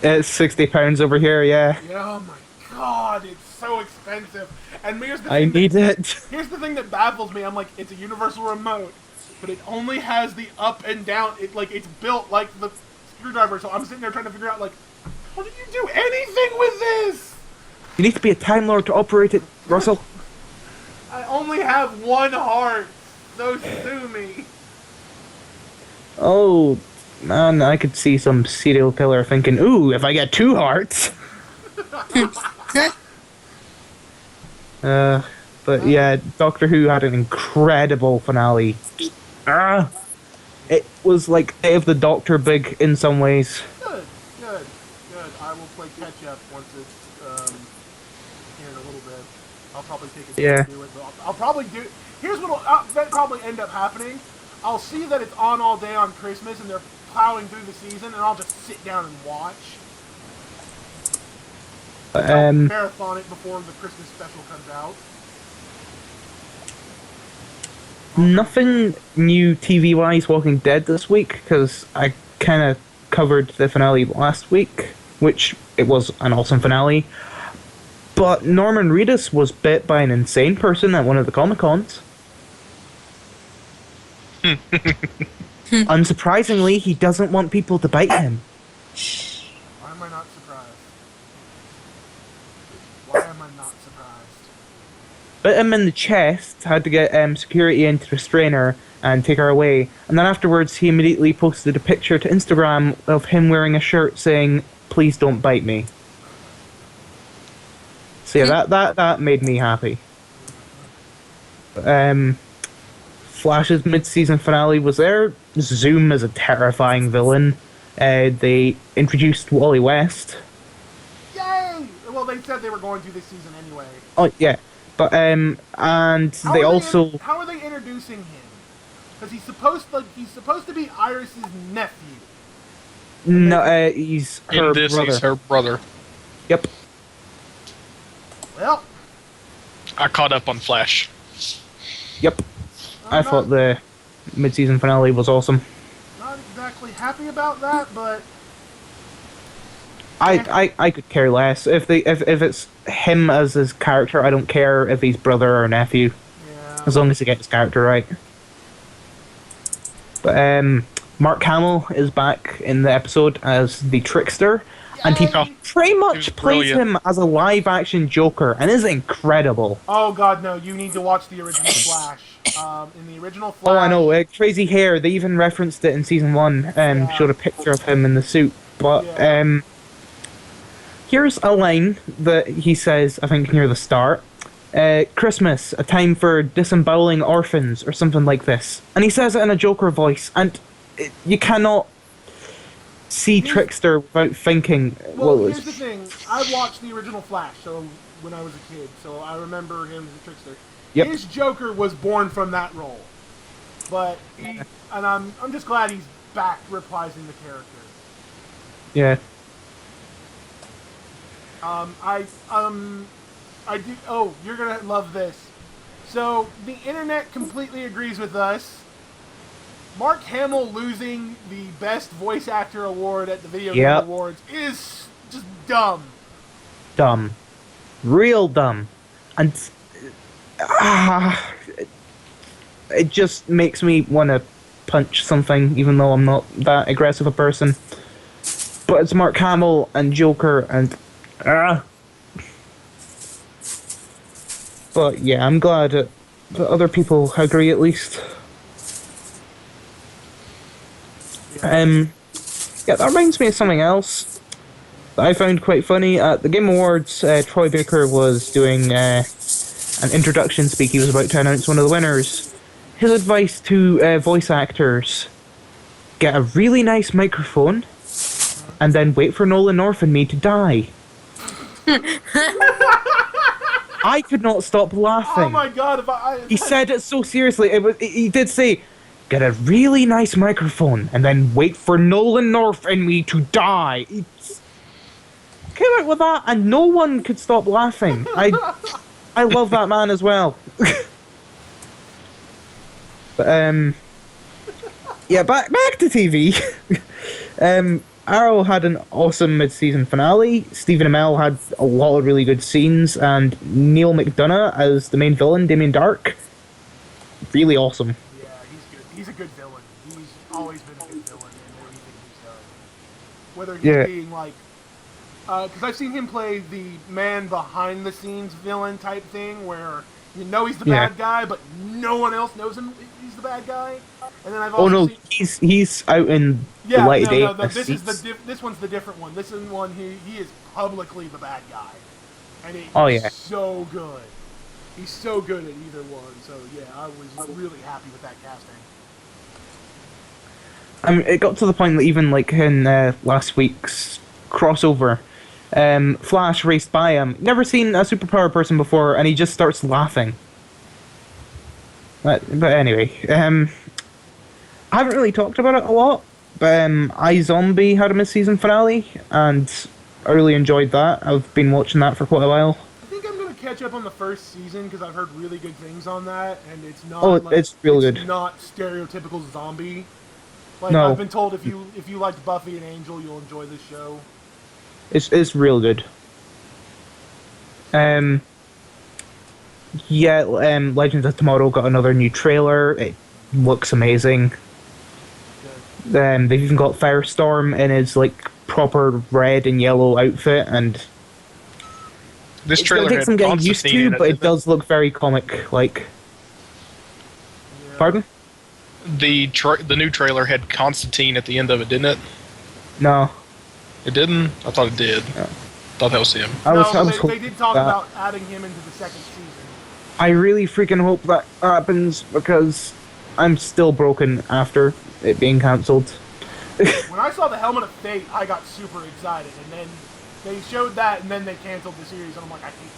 It's £60 over here, yeah. Yeah, oh my god, it's so expensive. And here's the I thing need it. Here's the thing that baffles me. I'm like, it's a Universal Remote, but it only has the up and down. It's built like the screwdriver, so I'm sitting there trying to figure out, like, how do you do anything with this? You need to be a Time Lord to operate it, Russell. I only have one heart, so sue me. Oh, man, I could see some serial killer thinking, ooh, if I get 2 hearts. But yeah, Doctor Who had an incredible finale. It was like Day of the Doctor big in some ways. Good. I will play catch up once it's here in a little bit. I'll probably take a day Yeah. to do it. But I'll probably do. Here's what'll that probably end up happening. I'll see that it's on all day on Christmas, and they're plowing through the season, and I'll just sit down and watch. I'll marathon it before the Christmas special comes out. Nothing new TV-wise Walking Dead this week, because I kind of covered the finale last week, which it was an awesome finale. But Norman Reedus was bit by an insane person at one of the Comic-Cons. Unsurprisingly, he doesn't want people to bite him. Why am I not surprised? Why am I not surprised? Bit him in the chest, had to get security in to restrain her and take her away. And then afterwards, he immediately posted a picture to Instagram of him wearing a shirt saying, "Please don't bite me." So yeah, that made me happy. Flash's mid-season finale was there. Zoom is a terrifying villain. They introduced Wally West. Yay! Well, they said they were going to this season anyway. Oh yeah, but and they also how are they introducing him? Because he's supposed to be Iris's nephew. no, he's her In this, brother. he's her brother. Yep. Well, I caught up on Flash. Yep. I thought the mid-season finale was awesome. Not exactly happy about that, but I could care less if it's him as his character. I don't care if he's brother or nephew, yeah. as long as he gets his character right. But Mark Hamill is back in the episode as the Trickster, and he Yay! pretty He much was plays brilliant. him as a live-action Joker, and is incredible. Oh god, no! You need to watch the original Flash. In the original Flash. Oh, I know, crazy hair. They even referenced it in season 1. Showed a picture of him in the suit. But Yeah. here's a line that he says, I think near the start. Christmas, a time for disemboweling orphans, or something like this. And he says it in a Joker voice, and you cannot see Trickster without thinking. Well, here's the thing. I watched the original Flash, so when I was a kid, so I remember him as a Trickster. Yep. His Joker was born from that role, but I'm just glad he's back reprising the character. Yeah. I do. Oh, you're gonna love this. So the internet completely agrees with us. Mark Hamill losing the Best Voice Actor award at the Video Game Yep. Awards is just dumb. Dumb. Real dumb. And it just makes me want to punch something, even though I'm not that aggressive a person. But it's Mark Hamill and Joker, and but yeah, I'm glad that other people agree at least. Yeah, that reminds me of something else that I found quite funny. At the Game Awards, Troy Baker was doing an introduction speak. He was about to announce one of the winners. His advice to voice actors: get a really nice microphone, and then wait for Nolan North and me to die. I could not stop laughing. Oh my god! He said it so seriously. He did say, get a really nice microphone, and then wait for Nolan North and me to die. He came out with that, and no one could stop laughing. I love that man as well. But yeah, back to TV. Arrow had an awesome mid-season finale. Stephen Amell had a lot of really good scenes, and Neil McDonough as the main villain, Damien Dark, really awesome. Yeah, he's good. He's a good villain. He's always been a good villain in everything he's done. Whether he's being like, because I've seen him play the man behind the scenes villain type thing, where you know he's the bad guy, but no one else knows him. He's the bad guy. And then I've also seen, he's out in the light of day. No, this one's the different one. This is one he is publicly the bad guy, and he's so good. He's so good at either one. So yeah, I was really happy with that casting. It got to the point that even like in last week's crossover, Flash raced by him. Never seen a superpower person before, and he just starts laughing. But anyway, I haven't really talked about it a lot, but iZombie had a mid-season finale, and I really enjoyed that. I've been watching that for quite a while. I think I'm gonna catch up on the first season because I've heard really good things on that, and it's not. Oh, it's real good. Not stereotypical zombie. Like No. I've been told, if you liked Buffy and Angel, you'll enjoy this show. It's real good. Yeah, Legends of Tomorrow got another new trailer. It looks amazing. They've even got Firestorm in his like proper red and yellow outfit, and This it's trailer gonna take had some getting used Constantine in to, but it didn't does look very comic-like. Yeah. Pardon? The new trailer had Constantine at the end of it, didn't it? No, It didn't. I thought it did. No. Thought that was him. I was they hoping did talk that. about adding him into the second season. I really freaking hope that happens because I'm still broken after it being cancelled. When I saw the Helmet of Fate, I got super excited, and then they showed that, and then they canceled the series, and I'm like, I hate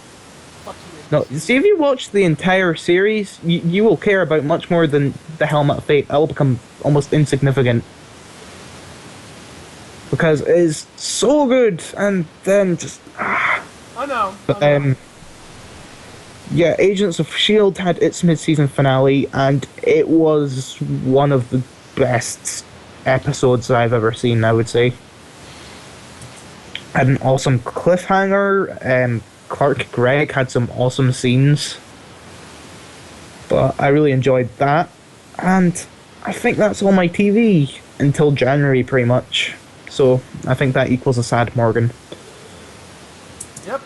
fuck you. No, see, if you watch the entire series, you will care about much more than the Helmet of Fate. That will become almost insignificant. Because it is so good, and then just... I know. But, I know. yeah, Agents of S.H.I.E.L.D. had its mid-season finale, and it was one of the best episodes I've ever seen, I would say. Had an awesome cliffhanger, Clark Gregg had some awesome scenes. But I really enjoyed that. And I think that's all my TV until January, pretty much. So I think that equals a sad Morgan. Yep,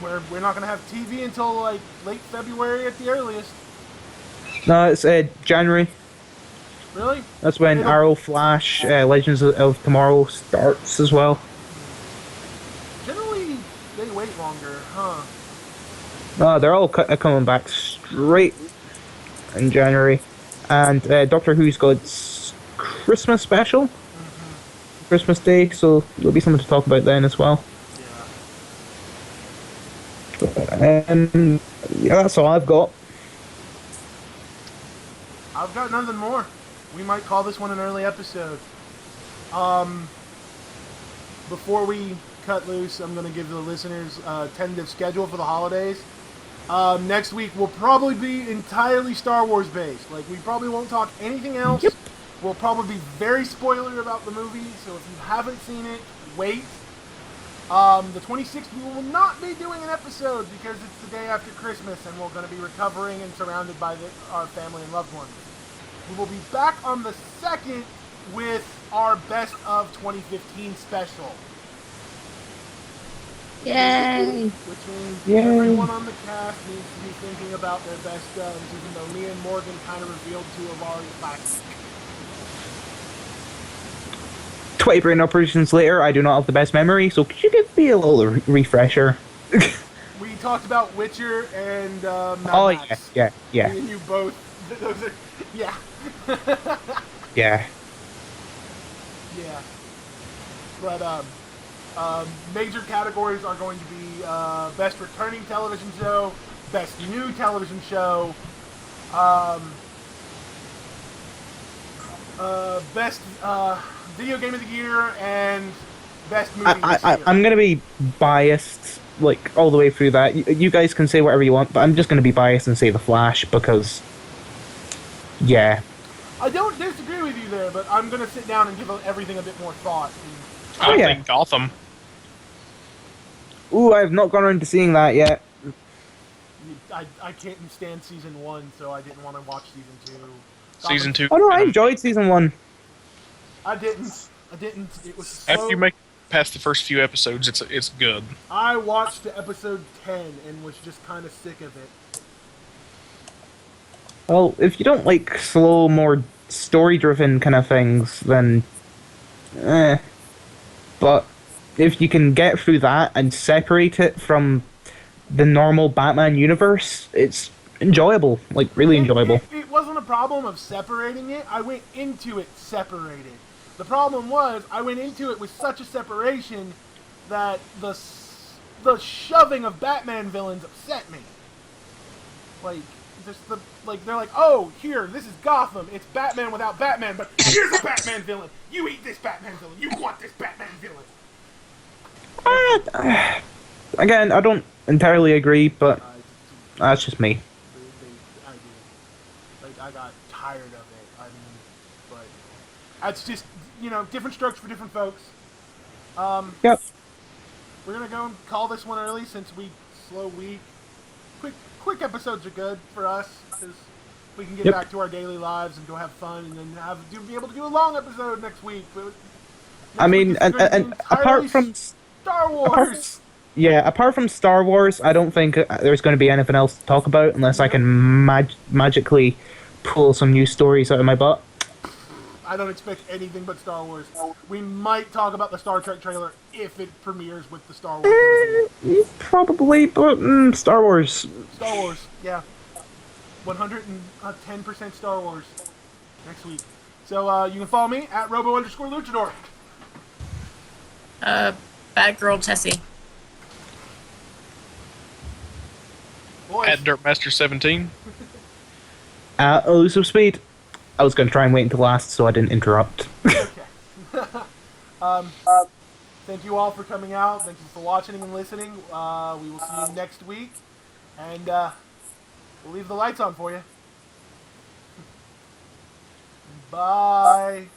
we're not gonna have TV until like late February at the earliest. No, it's January. Really? That's when It'll- Arrow, Flash, Legends of Tomorrow starts as well. Generally, they wait longer, huh? No, they're all coming back straight in January. And Doctor Who's got its Christmas special. Christmas Day, so there'll be something to talk about then as well. Yeah. Yeah, that's all I've got. I've got nothing more. We might call this one an early episode. Before we cut loose, I'm going to give the listeners a tentative schedule for the holidays. Next week will probably be entirely Star Wars based. Like, we probably won't talk anything else. Yep. We'll probably be very spoiler about the movie, so if you haven't seen it, wait. The 26th, we will not be doing an episode because it's the day after Christmas and we're going to be recovering and surrounded by our family and loved ones. We will be back on the 2nd with our Best of 2015 special. Yay! Which means Yay. everyone on the cast needs to be thinking about their best ofs, even though me and Morgan kind of revealed two of ours last week. 20 brain operations later, I do not have the best memory, so could you give me a little refresher? We talked about Witcher and Mad Oh, Max. yeah. Me and you both. Those are, yeah. Yeah. Yeah. But major categories are going to be best returning television show, best new television show, best video game of the year, and best movie this year. I'm gonna be biased, like, all the way through that. You guys can say whatever you want, but I'm just gonna be biased and say The Flash, because... Yeah. I don't disagree with you there, but I'm going to sit down and give everything a bit more thought. I yeah. think Gotham. Ooh, I have not gone around to seeing that yet. I can't stand season 1, so I didn't want to watch season 2. Season 2. Oh no, I enjoyed season 1. I didn't. It was so... After you make past the first few episodes, it's good. I watched episode 10 and was just kind of sick of it. Well, if you don't like slow, more story-driven kind of things, then... But if you can get through that and separate it from the normal Batman universe, it's enjoyable. Like, really enjoyable. It wasn't a problem of separating it. I went into it separated. The problem was, I went into it with such a separation that the shoving of Batman villains upset me. Like, just they're like, oh, here, this is Gotham. It's Batman without Batman, but here's a Batman villain. You eat this Batman villain. You want this Batman villain. Again, I don't entirely agree, but that's just me. I do. Like, I got tired of it. I mean, but that's just, different strokes for different folks. Yep. We're gonna go and call this one early since we slow week. Quick episodes are good for us because we can get back to our daily lives and go have fun, and then be able to do a long episode next week. But I mean, and apart from Star Wars. Apart from Star Wars, I don't think there's going to be anything else to talk about unless I can magically pull some new stories out of my butt. I don't expect anything but Star Wars. We might talk about the Star Trek trailer if it premieres with the Star Wars movie. Probably, but Star Wars. Star Wars, yeah. 110% Star Wars next week. So you can follow me at robo_luchador. Bad girl Chessie. Boys. At Dirtmaster17. Elusive Speed. I was going to try and wait until last so I didn't interrupt. Okay. Thank you all for coming out. Thank you for watching and listening. We will see you next week. And we'll leave the lights on for you. Bye.